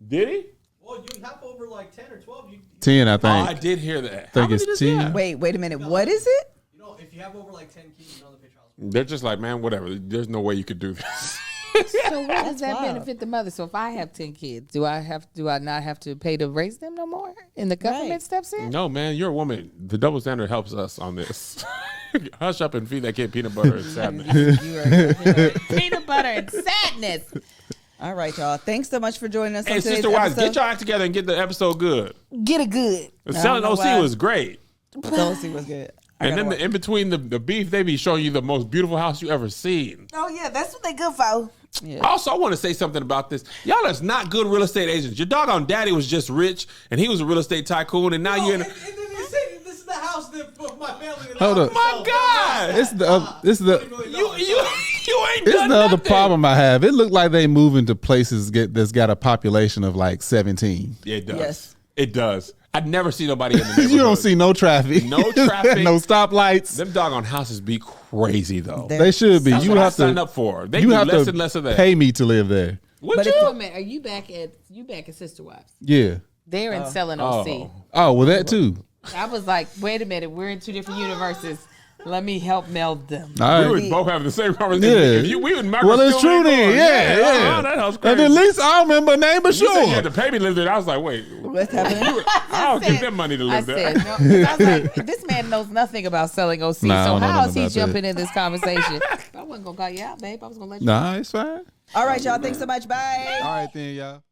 Did he? Well, you hop over like 10 or 12. You 10, I Oh, think. I did hear that. think How many it's does he 10. have? Wait a minute. What is it? know, if you have over like 10 kids, you don't have to pay child support. They're just like, man, whatever. There's no way you could do this. So what does that wild. benefit the mother? So if I have 10 kids, do I not have to pay to raise them no more? And the government Right. steps in? No, man, you're a woman. The double standard helps us on this. Hush up and feed that kid peanut butter and sadness. You are Peanut butter and sadness. all right, y'all. Thanks so much for joining us Hey, on today's Sister Wise, episode. get your act together and get the episode good. Get a good. Selling know OC why. was great. Chelsea was good. I And gotta then in between the beef, they be showing you the most beautiful house you ever seen. Oh yeah, that's what they good for. Also, I want to say something about this. Y'all is not good real estate agents. Your doggone daddy was just rich, and he was a real estate tycoon, and now No, you're in. and then they say this is the house that for my family. That Hold I up. My sell. God! It's the You ain't it's done the other nothing. problem I have. It looked like they moving to places that's got a population of like 17. Yeah, it does. Yes. It does. I'd never see nobody in the neighborhood. You don't see no traffic. No traffic. no stoplights. Them doggone houses be crazy though. They're- They should be. That's You what I have to signed up for. They you do have less to and less of that. pay me to live there. Would But you? if- Wait a minute, are you back at Sister Wives? Yeah. They're in selling OC. Oh. Oh, well, that too. I was like, wait a minute, we're in two different universes. Let me help meld them. All We right. would both have the same conversation. Yeah. If we would Well, it's true then. Yeah. That helps And crazy. at least I remember a name, but You said you sure. had to pay me to live there. I was like, wait, What's happening? I don't give them money to I live there. said, no, 'cause I was like, this man knows nothing about selling OC. Nah, I so don't know how nothing is he about jumping that. in this conversation? I wasn't gonna call you out, babe. I was gonna let you. Nah, it's fine. All right, y'all. Thanks so much. Bye. All right then, y'all.